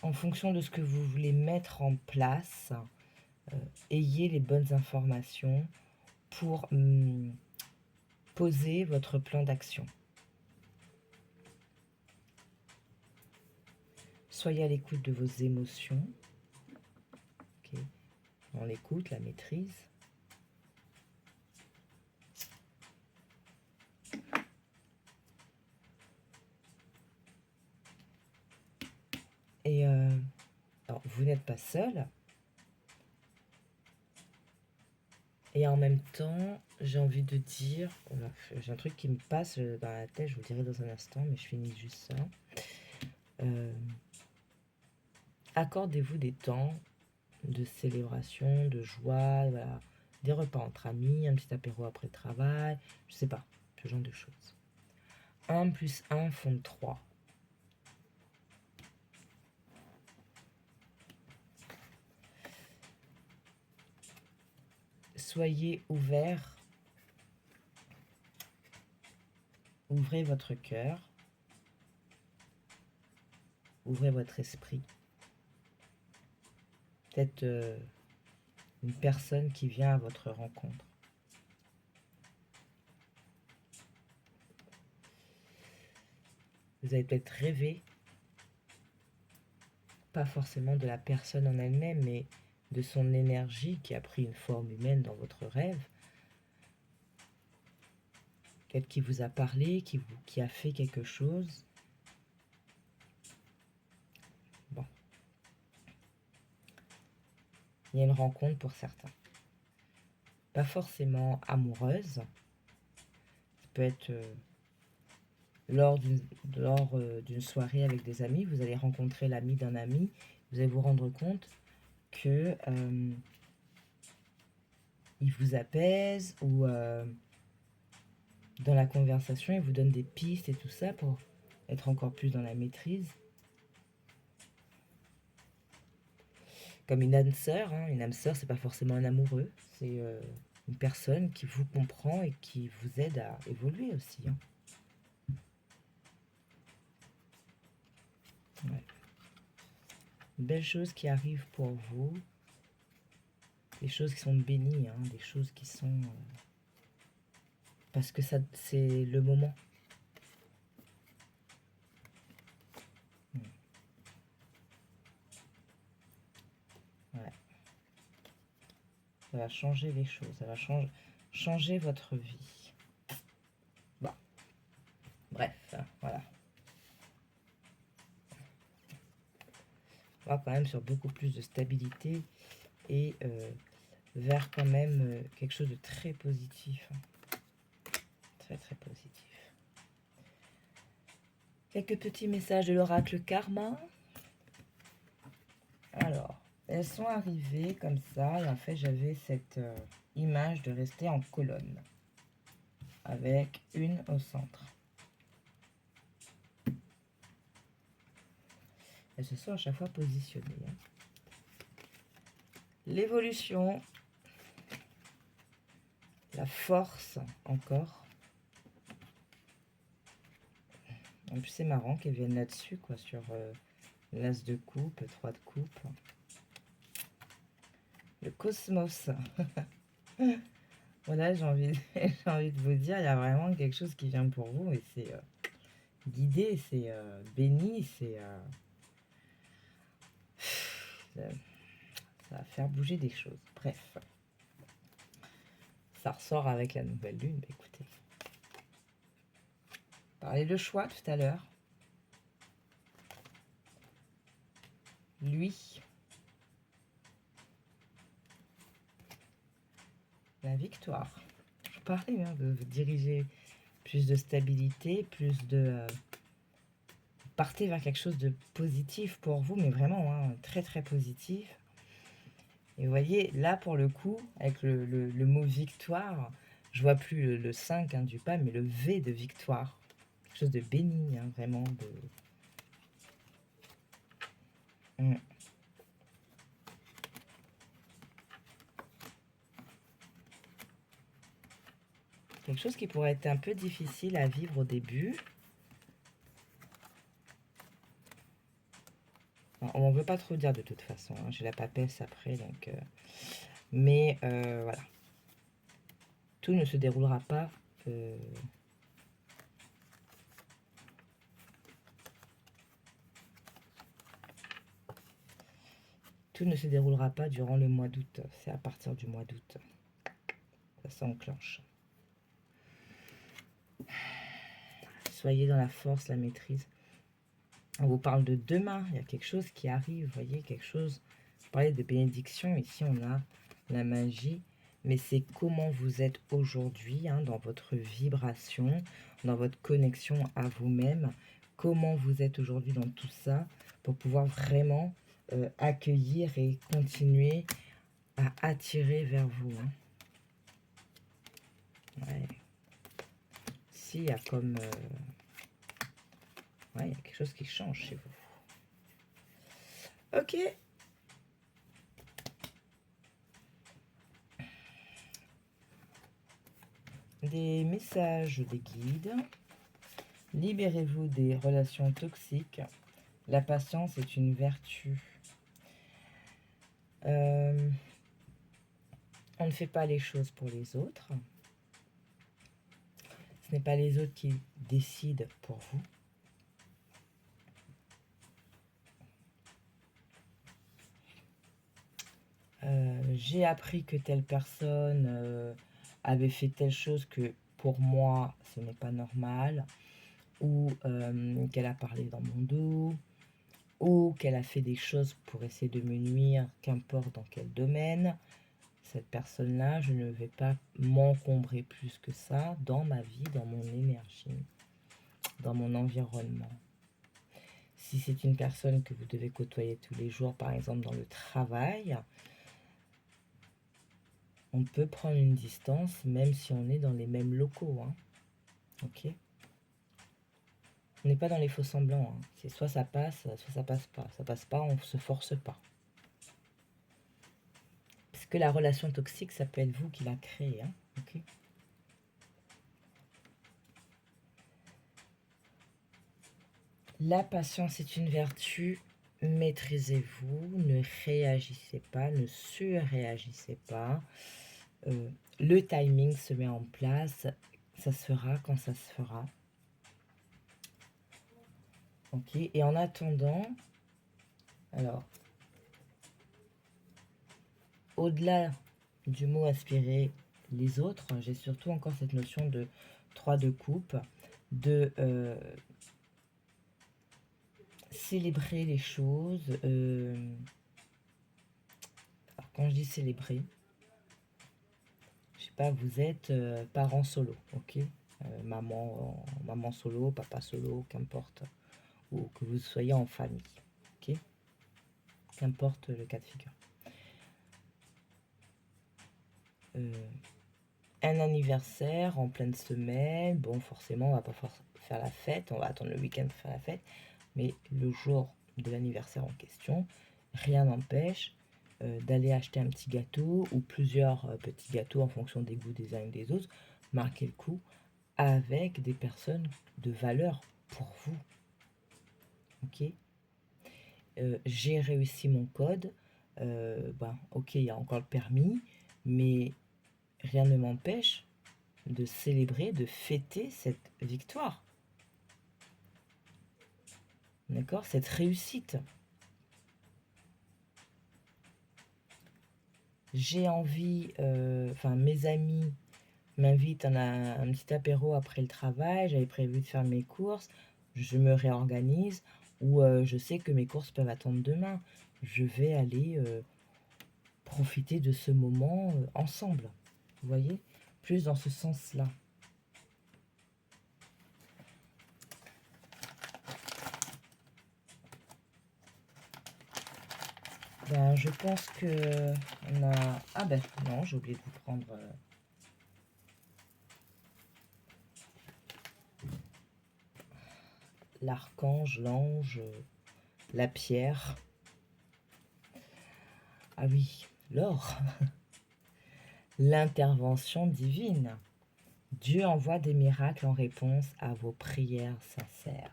en fonction de ce que vous voulez mettre en place. Ayez les bonnes informations pour poser votre plan d'action. Soyez à l'écoute de vos émotions. Okay. On l'écoute, la maîtrise. Et alors, vous n'êtes pas seul. Et en même temps, j'ai envie de dire, j'ai un truc qui me passe dans la tête, je vous le dirai dans un instant, mais je finis juste ça. Accordez-vous des temps de célébration, de joie, voilà, des repas entre amis, un petit apéro après le travail, je sais pas, ce genre de choses. 1 plus 1 font 3. Soyez ouverts, ouvrez votre cœur, ouvrez votre esprit. Peut-être une personne qui vient à votre rencontre. Vous avez peut-être rêvé, pas forcément de la personne en elle-même, mais de son énergie qui a pris une forme humaine dans votre rêve. Peut-être qui vous a parlé, qui a fait quelque chose. Bon. Il y a une rencontre pour certains. Pas forcément amoureuse. Ça peut être lors d'une soirée avec des amis. Vous allez rencontrer l'ami d'un ami. Vous allez vous rendre compte que il vous apaise ou dans la conversation, il vous donne des pistes et tout ça pour être encore plus dans la maîtrise. Comme une âme sœur, hein. Une âme sœur, c'est pas forcément un amoureux, c'est une personne qui vous comprend et qui vous aide à évoluer aussi. Hein. Ouais. Une belle chose qui arrive pour vous, des choses qui sont bénies, hein, des choses qui sont... parce que ça, c'est le moment. Ouais. Ça va changer les choses, ça va changer votre vie. Bon. Bref, voilà. On va quand même sur beaucoup plus de stabilité et vers quand même quelque chose de très positif. Hein. Très très positif. Quelques petits messages de l'oracle Karma. Alors, elles sont arrivées comme ça et en fait j'avais cette image de rester en colonne avec une au centre. Elles se sont à chaque fois positionnées. Hein. L'évolution, la force encore. En plus c'est marrant qu'elles viennent là-dessus, quoi, sur l'as de coupe, 3 de coupe. Le cosmos. Voilà, j'ai envie de vous dire, il y a vraiment quelque chose qui vient pour vous et c'est guidé, c'est béni, c'est... ça va faire bouger des choses. Bref. Ça ressort avec la nouvelle lune. Bah, écoutez. Parler de choix tout à l'heure. Lui. La victoire. Je parlais hein, de diriger plus de stabilité, plus de... partez vers quelque chose de positif pour vous, mais vraiment hein, très très positif. Et vous voyez, là pour le coup, avec le mot victoire, je vois plus le 5 hein, du pas, mais le V de victoire. Quelque chose de béni, hein, vraiment. Quelque chose qui pourrait être un peu difficile à vivre au début. On ne veut pas trop dire de toute façon. Hein. J'ai la papesse après, donc... mais voilà. Tout ne se déroulera pas... Tout ne se déroulera pas durant le mois d'août. C'est à partir du mois d'août. Ça s'enclenche. Soyez dans la force, la maîtrise. On vous parle de demain. Il y a quelque chose qui arrive. Vous voyez, quelque chose. Vous parlez de bénédiction. Ici, on a la magie. Mais c'est comment vous êtes aujourd'hui, hein, dans votre vibration, dans votre connexion à vous-même. Comment vous êtes aujourd'hui dans tout ça pour pouvoir vraiment accueillir et continuer à attirer vers vous. Hein. Ouais. Ici, il y a comme... ouais, il y a quelque chose qui change chez vous. Ok. Des messages des guides. Libérez-vous des relations toxiques. La patience est une vertu. On ne fait pas les choses pour les autres. Ce n'est pas les autres qui décident pour vous. J'ai appris que telle personne avait fait telle chose que pour moi ce n'est pas normal, ou qu'elle a parlé dans mon dos, ou qu'elle a fait des choses pour essayer de me nuire, qu'importe dans quel domaine. Cette personne-là, je ne vais pas m'encombrer plus que ça dans ma vie, dans mon énergie, dans mon environnement. Si c'est une personne que vous devez côtoyer tous les jours, par exemple dans le travail, on peut prendre une distance même si on est dans les mêmes locaux. Hein. Ok ? On n'est pas dans les faux semblants. Hein. C'est soit ça passe, soit ça passe pas. Ça passe pas, on ne se force pas. Parce que la relation toxique, ça peut être vous qui la créez. Hein. Ok ? La patience est une vertu. Maîtrisez-vous, ne réagissez pas, ne surréagissez pas. Le timing se met en place. Ça se fera quand ça se fera. Ok, et en attendant, alors, au-delà du mot inspirer les autres, j'ai surtout encore cette notion de 3 de coupe, de célébrer les choses. Alors quand je dis célébrer, je sais pas, vous êtes parent solo, ok, maman solo, papa solo, qu'importe, ou que vous soyez en famille, ok, qu'importe le cas de figure. Un anniversaire en pleine semaine, bon forcément on va pas faire la fête, on va attendre le week-end pour faire la fête, mais le jour de l'anniversaire en question, rien n'empêche d'aller acheter un petit gâteau ou plusieurs petits gâteaux en fonction des goûts des uns et des autres, marquer le coup avec des personnes de valeur pour vous. Ok, j'ai réussi mon code, ok, il y a encore le permis, mais rien ne m'empêche de célébrer, de fêter cette victoire. D'accord, cette réussite. J'ai envie, mes amis m'invitent à un petit apéro après le travail, j'avais prévu de faire mes courses, je me réorganise, ou je sais que mes courses peuvent attendre demain. Je vais aller profiter de ce moment ensemble. Vous voyez, plus dans ce sens-là. Ben, je pense que on a... Ah ben non, j'ai oublié de vous prendre... l'archange, l'ange, la pierre. Ah oui, l'or. L'intervention divine. Dieu envoie des miracles en réponse à vos prières sincères.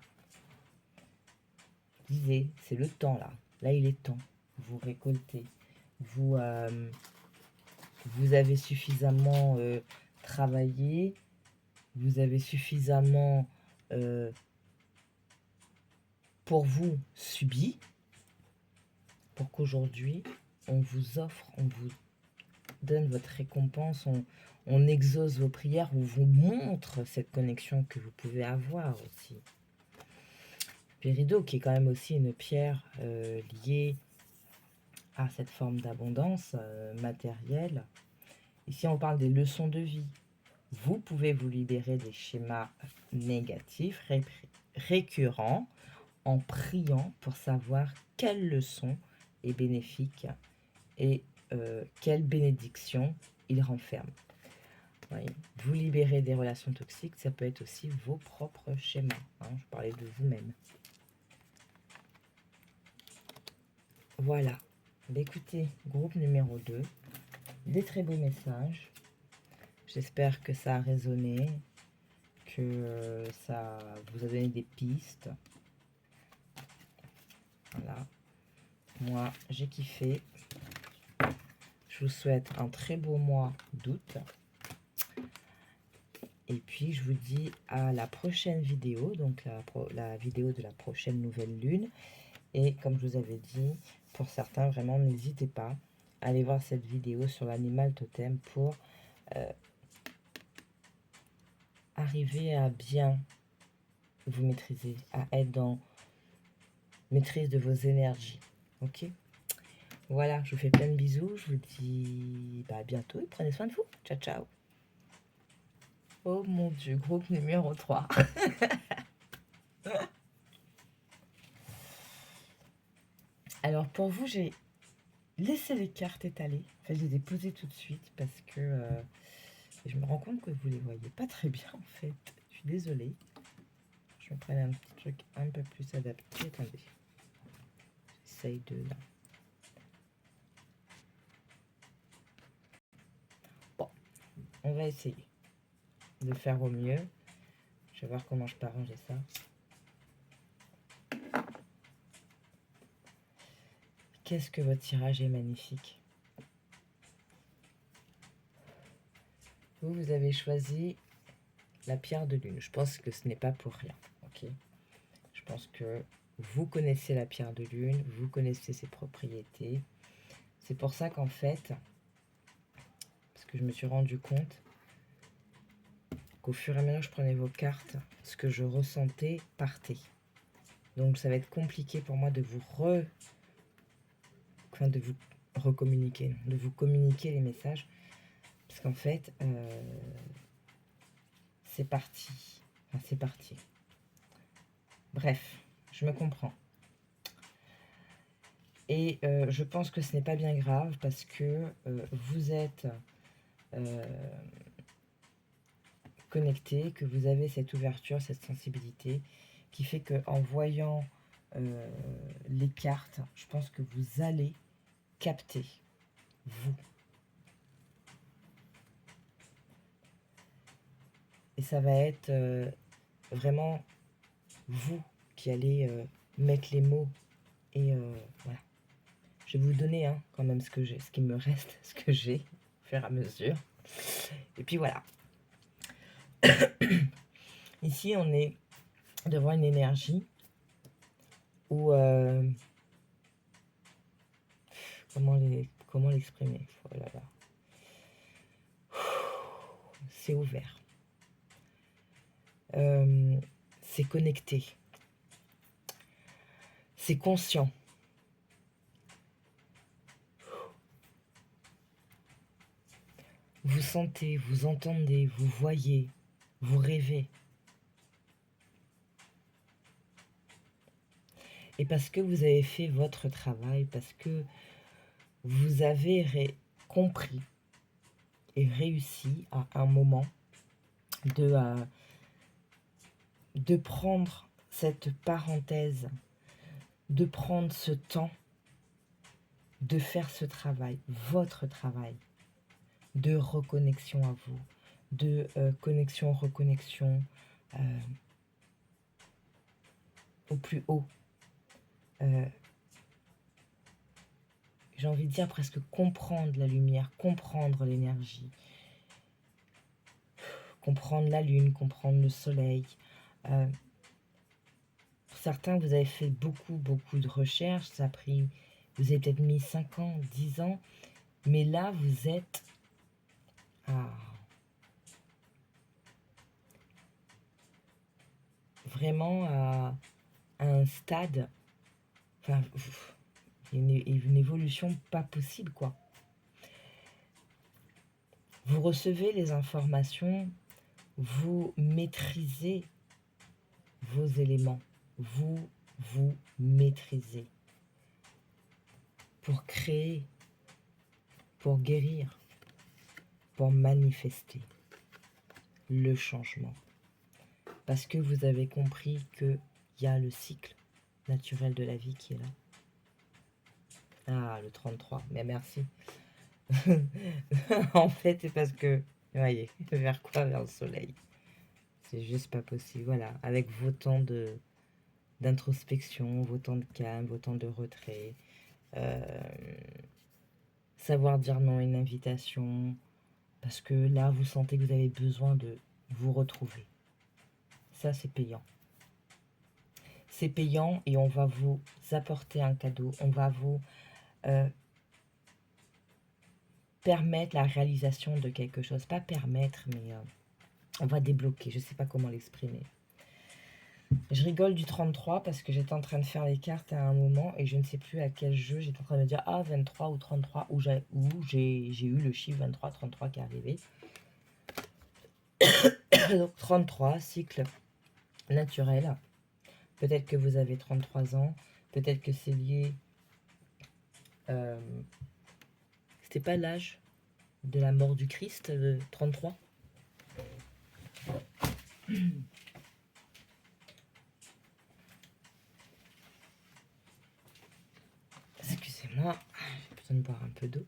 Disez, c'est le temps là. Là, il est temps. Vous récoltez. Vous avez suffisamment travaillé. Vous avez suffisamment, pour vous, subi. pour qu'aujourd'hui, on vous offre, on vous donne votre récompense, on exauce vos prières, on vous montre cette connexion que vous pouvez avoir aussi. Péridot, qui est quand même aussi une pierre liée à cette forme d'abondance matérielle. Ici, on parle des leçons de vie. Vous pouvez vous libérer des schémas négatifs récurrents en priant pour savoir quelle leçon est bénéfique et quelle bénédiction il renferme. Voyez, vous libérer des relations toxiques, ça peut être aussi vos propres schémas. Hein, je parlais de vous-même. Voilà. Écoutez, groupe numéro 2, des très beaux messages. J'espère que ça a résonné, que ça vous a donné des pistes. Voilà. Moi, j'ai kiffé. Je vous souhaite un très beau mois d'août. Et puis, je vous dis à la prochaine vidéo, donc la vidéo de la prochaine nouvelle lune. Et comme je vous avais dit, pour certains, vraiment, n'hésitez pas à aller voir cette vidéo sur l'animal totem pour arriver à bien vous maîtriser, à être dans maîtrise de vos énergies. Ok? Voilà, je vous fais plein de bisous. Je vous dis à bientôt et prenez soin de vous. Ciao, ciao. Oh mon Dieu, groupe numéro 3. Alors pour vous, j'ai laissé les cartes étalées. Enfin, je les ai posées tout de suite parce que je me rends compte que vous les voyez pas très bien en fait. Je suis désolée. Je me prends un petit truc un peu plus adapté. Attendez. J'essaye de là. Bon, on va essayer de faire au mieux. Je vais voir comment je peux arranger ça. Qu'est-ce que votre tirage est magnifique. Vous avez choisi la pierre de lune. Je pense que ce n'est pas pour rien. Ok. Je pense que vous connaissez la pierre de lune, vous connaissez ses propriétés. C'est pour ça qu'en fait, parce que je me suis rendu compte qu'au fur et à mesure que je prenais vos cartes, ce que je ressentais partait. Donc ça va être compliqué pour moi de vous recommuniquer, de vous communiquer les messages, parce qu'en fait, c'est parti. Enfin, c'est parti. Bref, je me comprends. Et je pense que ce n'est pas bien grave parce que vous êtes connecté, que vous avez cette ouverture, cette sensibilité qui fait que en voyant les cartes, je pense que vous allez capter, vous. Et ça va être vraiment vous qui allez mettre les mots. Et voilà. Je vais vous donner quand même ce que j'ai, ce qui me reste, ce que j'ai, au fur et à mesure. Et puis voilà. Ici, on est devant une énergie où... comment l'exprimer? Oh là là. C'est ouvert. C'est connecté. C'est conscient. Vous sentez, vous entendez, vous voyez, vous rêvez. Et parce que vous avez fait votre travail, parce que vous avez compris et réussi à un moment de prendre cette parenthèse, de prendre ce temps, de faire ce travail, votre travail, de reconnexion à vous, de connexion, reconnexion au plus haut. J'ai envie de dire presque comprendre la lumière, comprendre l'énergie, comprendre la lune, comprendre le soleil. Pour certains, vous avez fait beaucoup de recherches, ça a pris Vous avez peut-être mis 5 ans, 10 ans, mais là, vous êtes vraiment à un stade, enfin, une évolution pas possible, quoi. Vous recevez les informations, vous maîtrisez vos éléments, vous maîtrisez pour créer, pour guérir, pour manifester le changement. Parce que vous avez compris qu'il y a le cycle naturel de la vie qui est là. Ah, le 33, mais merci. En fait, c'est parce que, voyez, vers quoi? Vers le soleil. C'est juste pas possible. Voilà, avec vos temps d'introspection, vos temps de calme, vos temps de retrait, savoir dire non à une invitation, parce que là, vous sentez que vous avez besoin de vous retrouver. Ça, c'est payant. C'est payant et on va vous apporter un cadeau. On va vous permettre la réalisation de quelque chose. Pas permettre, mais on va débloquer. Je ne sais pas comment l'exprimer. Je rigole du 33 parce que j'étais en train de faire les cartes à un moment et je ne sais plus à quel jeu. J'étais en train de me dire 23 ou 33 où j'ai eu le chiffre 23, 33 qui est arrivé. Donc 33, cycle naturel. Peut-être que vous avez 33 ans. Peut-être que c'est lié... C'était pas l'âge de la mort du Christ, 33. Excusez-moi, j'ai besoin de boire un peu d'eau.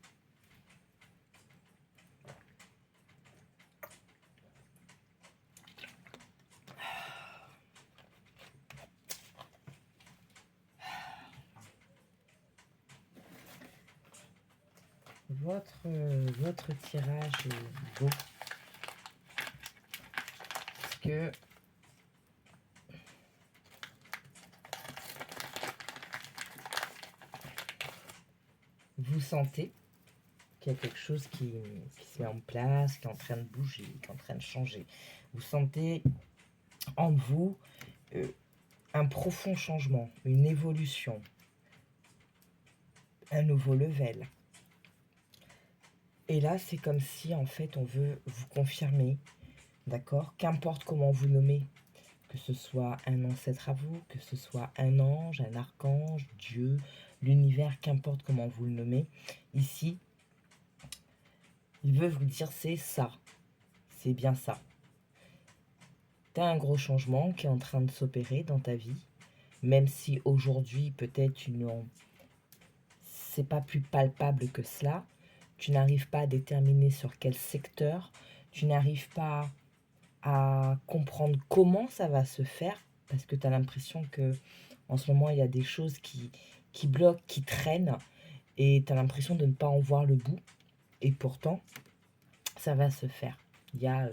Votre tirage est beau. Parce que vous sentez qu'il y a quelque chose qui se met en place, qui est en train de bouger, qui est en train de changer. Vous sentez en vous un profond changement, une évolution, un nouveau level. Et là, c'est comme si, en fait, on veut vous confirmer, d'accord? Qu'importe comment vous nommez, que ce soit un ancêtre à vous, que ce soit un ange, un archange, Dieu, l'univers, qu'importe comment vous le nommez, ici, il veut vous dire c'est ça, c'est bien ça. Tu as un gros changement qui est en train de s'opérer dans ta vie, même si aujourd'hui, peut-être, c'est pas plus palpable que cela. Tu n'arrives pas à déterminer sur quel secteur, tu n'arrives pas à comprendre comment ça va se faire, parce que tu as l'impression que en ce moment, il y a des choses qui bloquent, qui traînent, et tu as l'impression de ne pas en voir le bout. Et pourtant, ça va se faire. Il y a...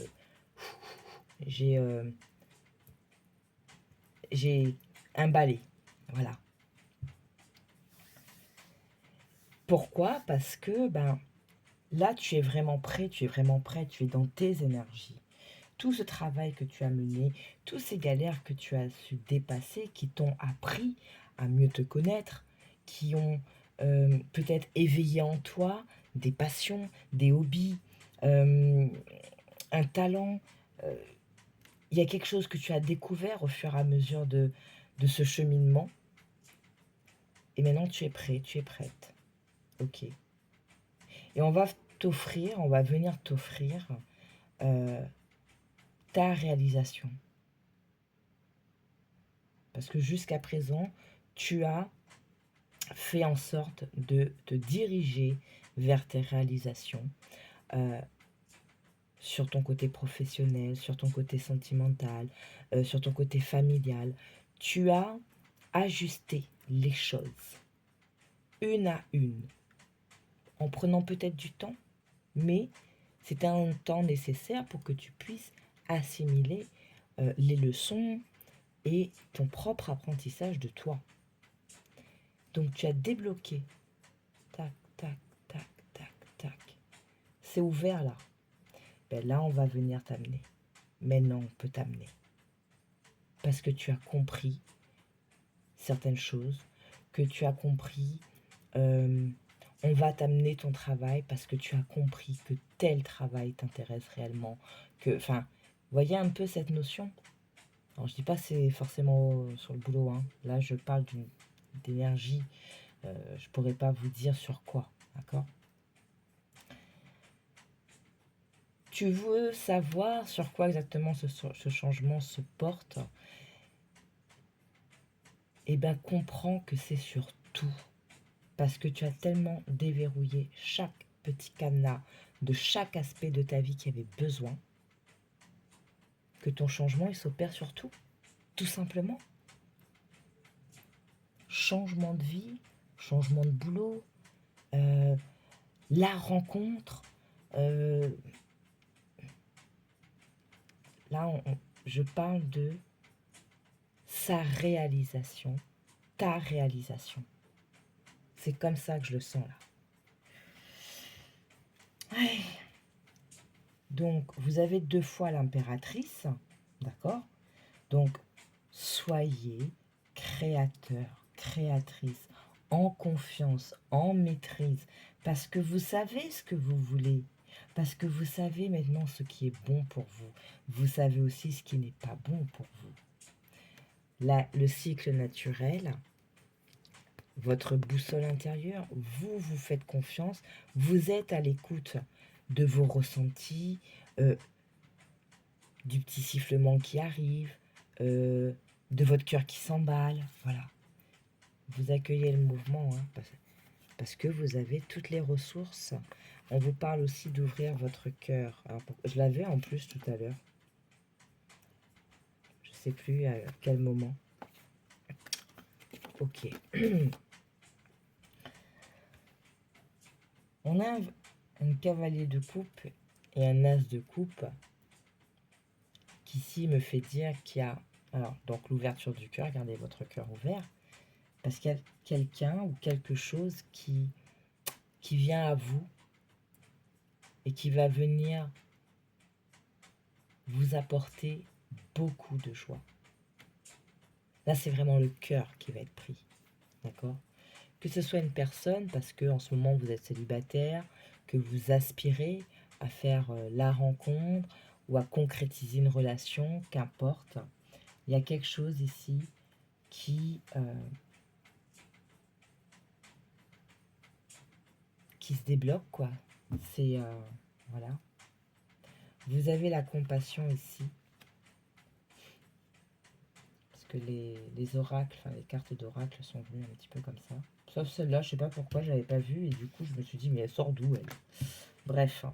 j'ai un balai. Voilà. Pourquoi? Parce que là, tu es vraiment prêt, tu es vraiment prêt, tu es dans tes énergies. Tout ce travail que tu as mené, toutes ces galères que tu as su dépasser, qui t'ont appris à mieux te connaître, qui ont peut-être éveillé en toi des passions, des hobbies, un talent. Il y a quelque chose que tu as découvert au fur et à mesure de ce cheminement. Et maintenant, tu es prêt, tu es prête. Ok. Et on va venir t'offrir ta réalisation. Parce que jusqu'à présent, tu as fait en sorte de te diriger vers tes réalisations sur ton côté professionnel, sur ton côté sentimental, sur ton côté familial. Tu as ajusté les choses une à une, en prenant peut-être du temps, mais c'est un temps nécessaire pour que tu puisses assimiler les leçons et ton propre apprentissage de toi. Donc tu as débloqué c'est ouvert là. Ben là, on va venir t'amener. Maintenant, on peut t'amener. Parce que tu as compris certaines choses, que tu as compris, on va t'amener ton travail parce que tu as compris que tel travail t'intéresse réellement. Que, enfin, voyez un peu cette notion. Alors, je dis pas que c'est forcément sur le boulot, hein. Là, je parle d'énergie. Je pourrais pas vous dire sur quoi, d'accord? Tu veux savoir sur quoi exactement ce changement se porte? Eh bien, comprends que c'est sur tout. Parce que tu as tellement déverrouillé chaque petit cadenas de chaque aspect de ta vie qui avait besoin que ton changement, il s'opère sur tout. Tout simplement. Changement de vie, changement de boulot, la rencontre. Là, je parle de sa réalisation, ta réalisation. C'est comme ça que je le sens là. Ouais. Donc, vous avez 2 fois l'impératrice, d'accord? Donc, soyez créateur, créatrice, en confiance, en maîtrise, parce que vous savez ce que vous voulez, parce que vous savez maintenant ce qui est bon pour vous. Vous savez aussi ce qui n'est pas bon pour vous. Là, le cycle naturel, votre boussole intérieure, vous faites confiance, vous êtes à l'écoute de vos ressentis, du petit sifflement qui arrive, de votre cœur qui s'emballe, voilà. Vous accueillez le mouvement, hein, parce que vous avez toutes les ressources. On vous parle aussi d'ouvrir votre cœur. Alors, je l'avais en plus tout à l'heure. Je ne sais plus à quel moment. Ok. On a un cavalier de coupe et un as de coupe qui ici me fait dire qu'il y a... Alors, donc l'ouverture du cœur, gardez votre cœur ouvert. Parce qu'il y a quelqu'un ou quelque chose qui vient à vous et qui va venir vous apporter beaucoup de joie. Là, c'est vraiment le cœur qui va être pris, d'accord? Que ce soit une personne, parce que en ce moment, vous êtes célibataire, que vous aspirez à faire la rencontre ou à concrétiser une relation, qu'importe. Il y a quelque chose ici qui se débloque, quoi. C'est... voilà. Vous avez la compassion ici. Parce que les oracles, enfin les cartes d'oracle sont venues un petit peu comme ça. Sauf celle-là, je sais pas pourquoi, je l'avais pas vue. Et du coup, je me suis dit, mais elle sort d'où, elle? Bref.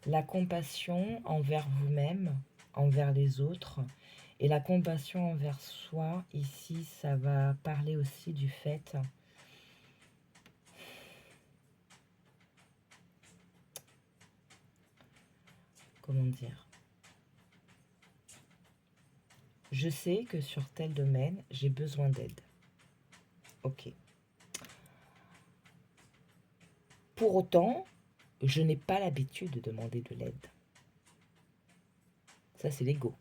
La compassion envers vous-même, envers les autres. Et la compassion envers soi, ici, ça va parler aussi du fait... Comment dire? Je sais que sur tel domaine, j'ai besoin d'aide. Ok. Pour autant, je n'ai pas l'habitude de demander de l'aide. Ça, c'est l'ego.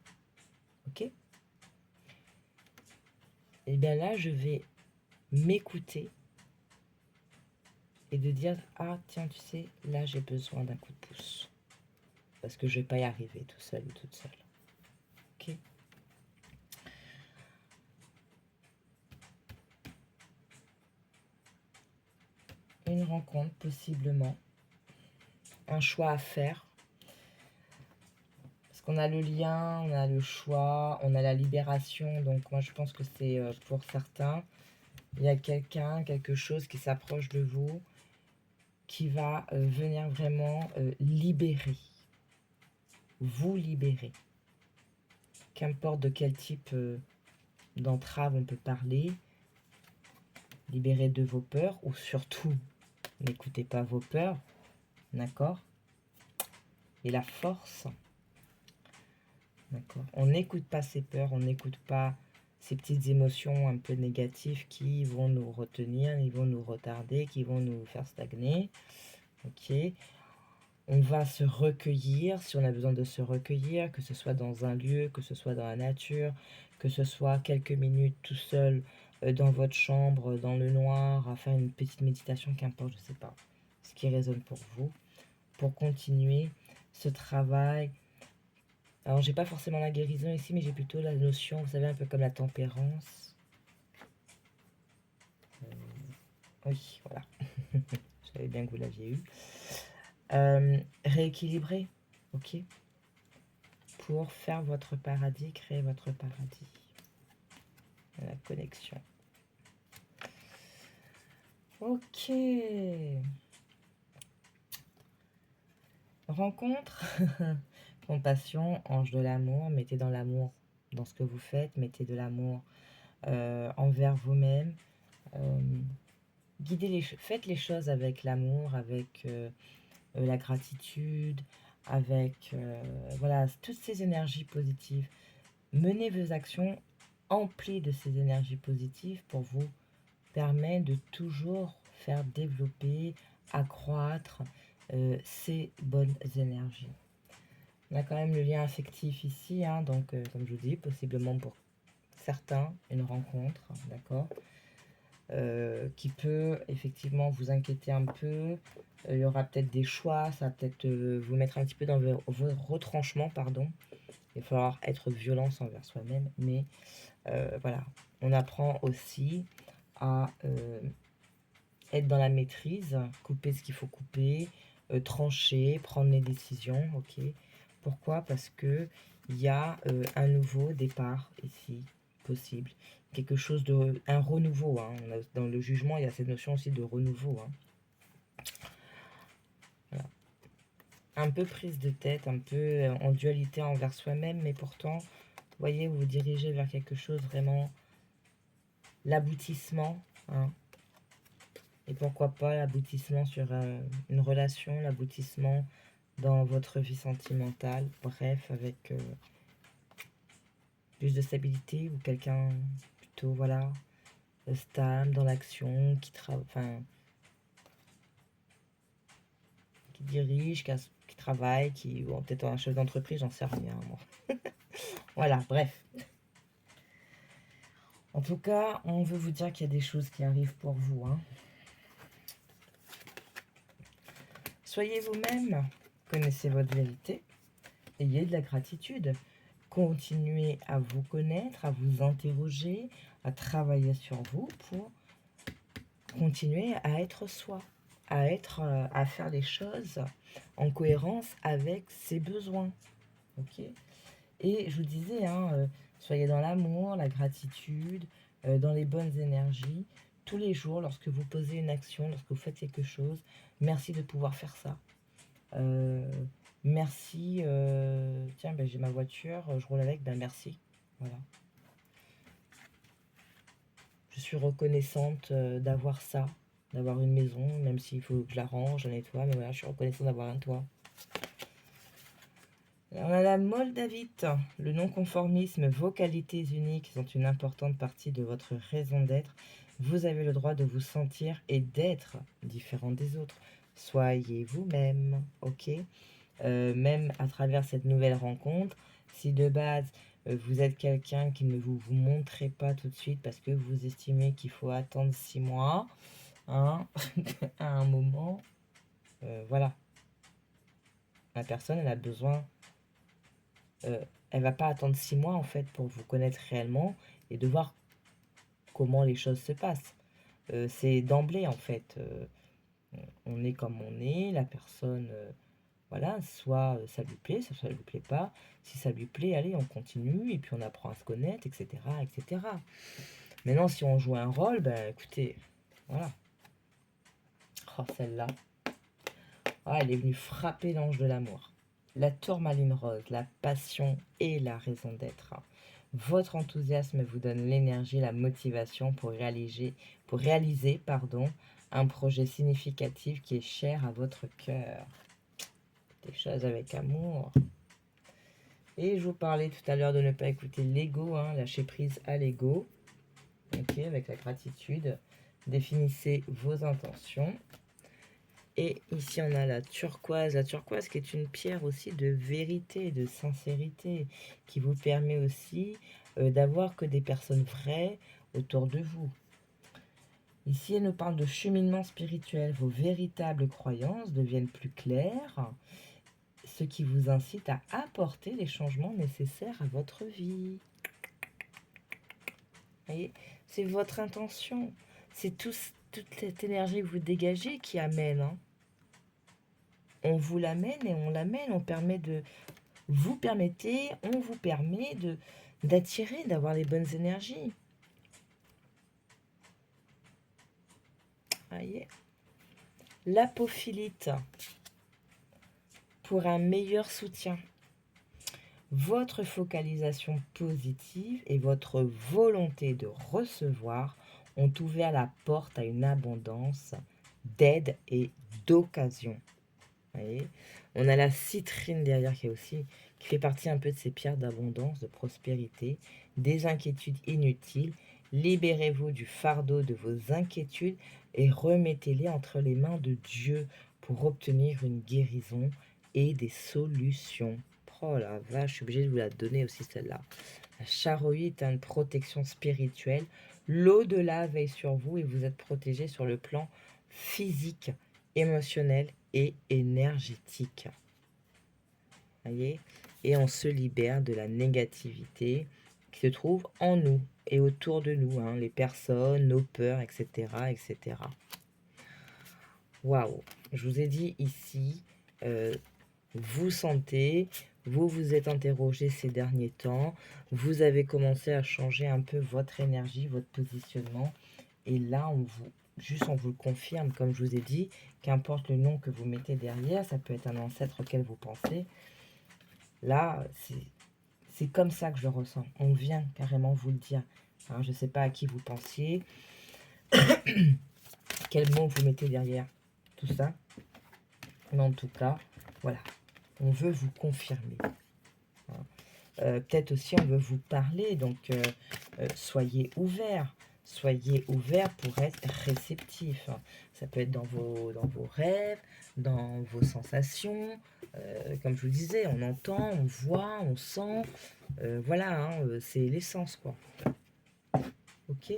Ok? Et bien là, je vais m'écouter et de dire, ah tiens, tu sais, là, j'ai besoin d'un coup de pouce. Parce que je ne vais pas y arriver tout seul ou toute seule. Ok? Une rencontre, possiblement. Un choix à faire. Parce qu'on a le lien, on a le choix, on a la libération. Donc moi, je pense que c'est pour certains. Il y a quelqu'un, quelque chose qui s'approche de vous, qui va venir vraiment libérer. Vous libérer. Qu'importe de quel type d'entrave on peut parler. Libérer de vos peurs, ou surtout, n'écoutez pas vos peurs. D'accord? Et la force. D'accord? On n'écoute pas ses peurs, on n'écoute pas ces petites émotions un peu négatives qui vont nous retenir, qui vont nous retarder, qui vont nous faire stagner. Ok. On va se recueillir, si on a besoin de se recueillir, que ce soit dans un lieu, que ce soit dans la nature, que ce soit quelques minutes tout seul dans votre chambre, dans le noir, à faire une petite méditation, qu'importe, je ne sais pas, ce qui résonne pour vous, pour continuer ce travail. Alors, j'ai pas forcément la guérison ici, mais j'ai plutôt la notion, vous savez, un peu comme la tempérance. Oui, voilà. Je savais bien que vous l'aviez eu. Rééquilibrer, ok, pour faire votre paradis, créer votre paradis. La connexion. Ok. Rencontre, compassion, ange de l'amour. Mettez dans l'amour dans ce que vous faites. Mettez de l'amour envers vous-même. Faites les choses avec l'amour, avec la gratitude, avec voilà, toutes ces énergies positives. Menez vos actions emplies de ces énergies positives pour vous permettre de toujours faire développer, accroître ces bonnes énergies. On a quand même le lien affectif ici, hein, donc comme je vous dis, possiblement pour certains, une rencontre, d'accord, qui peut effectivement vous inquiéter un peu. Il y aura peut-être des choix, ça va peut-être vous mettre un petit peu dans vos retranchements, pardon. Il va falloir être violent envers soi-même, mais voilà, on apprend aussi à être dans la maîtrise, couper ce qu'il faut couper, trancher, prendre les décisions, ok. Pourquoi? Parce que il y a un nouveau départ ici possible, quelque chose de, un renouveau, hein. Dans le jugement, il y a cette notion aussi de renouveau, hein. Voilà. Un peu prise de tête, un peu en dualité envers soi-même, mais pourtant, vous voyez, vous vous dirigez vers quelque chose vraiment, l'aboutissement, hein. Et pourquoi pas l'aboutissement sur une relation, l'aboutissement dans votre vie sentimentale, bref, avec plus de stabilité ou quelqu'un plutôt, voilà, stable dans l'action, qui dirige, qui travaille, ou peut-être un chef d'entreprise, j'en sais rien, moi. Voilà, bref. En tout cas, on veut vous dire qu'il y a des choses qui arrivent pour vous, hein. Soyez vous-même, connaissez votre vérité, ayez de la gratitude, continuez à vous connaître, à vous interroger, à travailler sur vous pour continuer à être soi, à faire les choses en cohérence avec ses besoins, ok. Et je vous disais, hein, soyez dans l'amour, la gratitude, dans les bonnes énergies, tous les jours, lorsque vous posez une action, lorsque vous faites quelque chose, merci de pouvoir faire ça. Merci, tiens, ben, j'ai ma voiture, je roule avec, ben merci, voilà. Je suis reconnaissante d'avoir ça, d'avoir une maison, même s'il faut que je la range, je la nettoie, mais voilà, je suis reconnaissante d'avoir un toit. On a la moldavite, le non-conformisme, vos qualités uniques sont une importante partie de votre raison d'être. Vous avez le droit de vous sentir et d'être différent des autres. Soyez vous-même, ok. Même à travers cette nouvelle rencontre, si de base vous êtes quelqu'un qui ne vous montrez pas tout de suite parce que vous estimez qu'il faut attendre 6 mois, hein, à un moment, voilà, la personne elle a besoin, elle va pas attendre 6 mois en fait pour vous connaître réellement et de voir comment les choses se passent. C'est d'emblée en fait, on est comme on est, la personne voilà, soit ça lui plaît, soit ça lui plaît pas. Si ça lui plaît, allez, on continue et puis on apprend à se connaître, etc., etc. Maintenant, si on joue un rôle, ben écoutez, voilà. Oh, celle-là. Ah, elle est venue frapper l'ange de l'amour. La tourmaline rose, la passion et la raison d'être. Votre enthousiasme vous donne l'énergie, la motivation pour réaliser, pardon, un projet significatif qui est cher à votre cœur. Des choses avec amour. Et je vous parlais tout à l'heure de ne pas écouter l'ego, hein, lâcher prise à l'ego. Ok, avec la gratitude. Définissez vos intentions. Et ici, on a la turquoise. La turquoise qui est une pierre aussi de vérité, de sincérité, qui vous permet aussi d'avoir que des personnes vraies autour de vous. Ici, elle nous parle de cheminement spirituel. Vos véritables croyances deviennent plus claires, ce qui vous incite à apporter les changements nécessaires à votre vie. Vous voyez, c'est votre intention. C'est toute cette énergie que vous dégagez qui amène. Hein. On vous l'amène et on l'amène. On permet de... Vous permettez, on vous permet d'attirer, d'avoir les bonnes énergies. Voyez. L'apophilite. Pour un meilleur soutien. Votre focalisation positive et votre volonté de recevoir ont ouvert la porte à une abondance d'aide et d'occasion. Voyez, on a la citrine derrière qui fait partie un peu de ces pierres d'abondance, de prospérité, des inquiétudes inutiles. Libérez-vous du fardeau de vos inquiétudes et remettez-les entre les mains de Dieu pour obtenir une guérison et des solutions. Oh la vache, je suis obligée de vous la donner aussi celle-là. La charoïde est une protection spirituelle. L'au-delà veille sur vous et vous êtes protégé sur le plan physique, émotionnel et énergétique. Voyez, et on se libère de la négativité qui se trouve en nous et autour de nous, hein, les personnes, nos peurs, etc. etc. Waouh, je vous ai dit ici, vous sentez, vous vous êtes interrogé ces derniers temps, vous avez commencé à changer un peu votre énergie, votre positionnement, et là, on vous le confirme, comme je vous ai dit, qu'importe le nom que vous mettez derrière, ça peut être un ancêtre auquel vous pensez. Là, c'est comme ça que je le ressens. On vient carrément vous le dire. Hein, je ne sais pas à qui vous pensiez, quel mot vous mettez derrière tout ça. Mais en tout cas, voilà, on veut vous confirmer. Peut-être aussi on veut vous parler, donc soyez ouverts. Soyez ouverts pour être réceptifs. Ça peut être dans vos rêves, dans vos sensations. Comme je vous disais, on entend, on voit, on sent. Voilà, hein, c'est l'essence, quoi. Ok.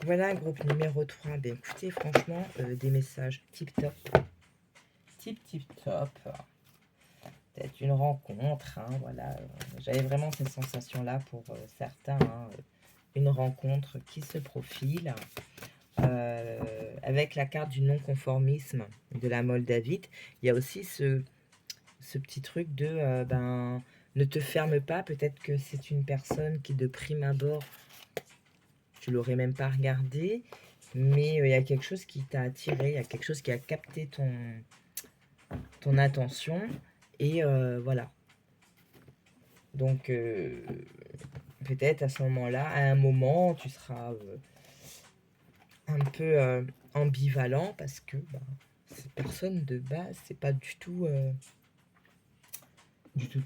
Voilà, groupe numéro 3. Ben, écoutez, franchement, des messages tip-top. Tip-tip-top. Peut-être une rencontre, hein, voilà. J'avais vraiment cette sensation-là pour certains. Hein, une rencontre qui se profile. Avec la carte du non-conformisme de la Moldavite, il y a aussi ce petit truc de ne te ferme pas. Peut-être que c'est une personne qui, de prime abord, tu l'aurais même pas regardé, mais il y a quelque chose qui t'a attiré, il y a quelque chose qui a capté ton attention, et voilà. Donc, peut-être à ce moment-là, à un moment, tu seras un peu ambivalent parce que cette personne de base, c'est pas du tout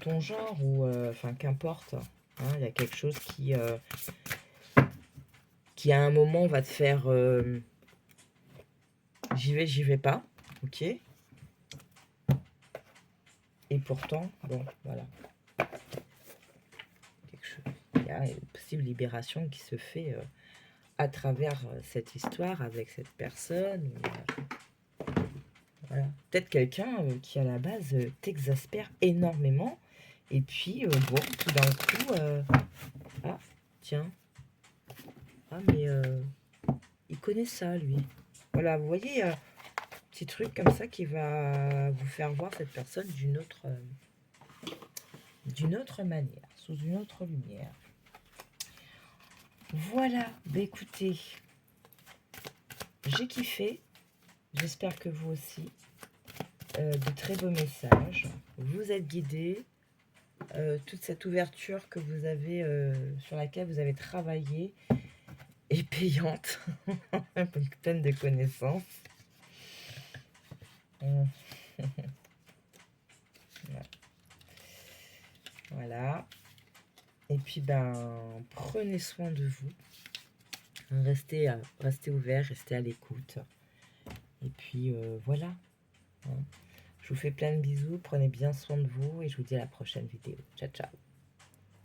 ton genre, ou enfin qu'importe. Hein, il y a quelque chose qui à un moment va te faire j'y vais pas, ok. Et pourtant, bon, voilà. Il y a une possible libération qui se fait à travers cette histoire avec cette personne. Voilà. Peut-être quelqu'un qui à la base t'exaspère énormément. Et puis, bon, tout d'un coup, ah, tiens. Ah, mais il connaît ça, lui. Voilà, vous voyez, petit truc comme ça qui va vous faire voir cette personne d'une autre manière, sous une autre lumière. Voilà, bah écoutez, j'ai kiffé. J'espère que vous aussi. De très beaux messages. Vous êtes guidés. Toute cette ouverture que vous avez, sur laquelle vous avez travaillé, est payante. Pleine de connaissances. Ouais. Voilà. Et puis, ben, prenez soin de vous. Restez ouverts, restez à l'écoute. Et puis, voilà. Hein. Je vous fais plein de bisous. Prenez bien soin de vous et je vous dis à la prochaine vidéo. Ciao, ciao.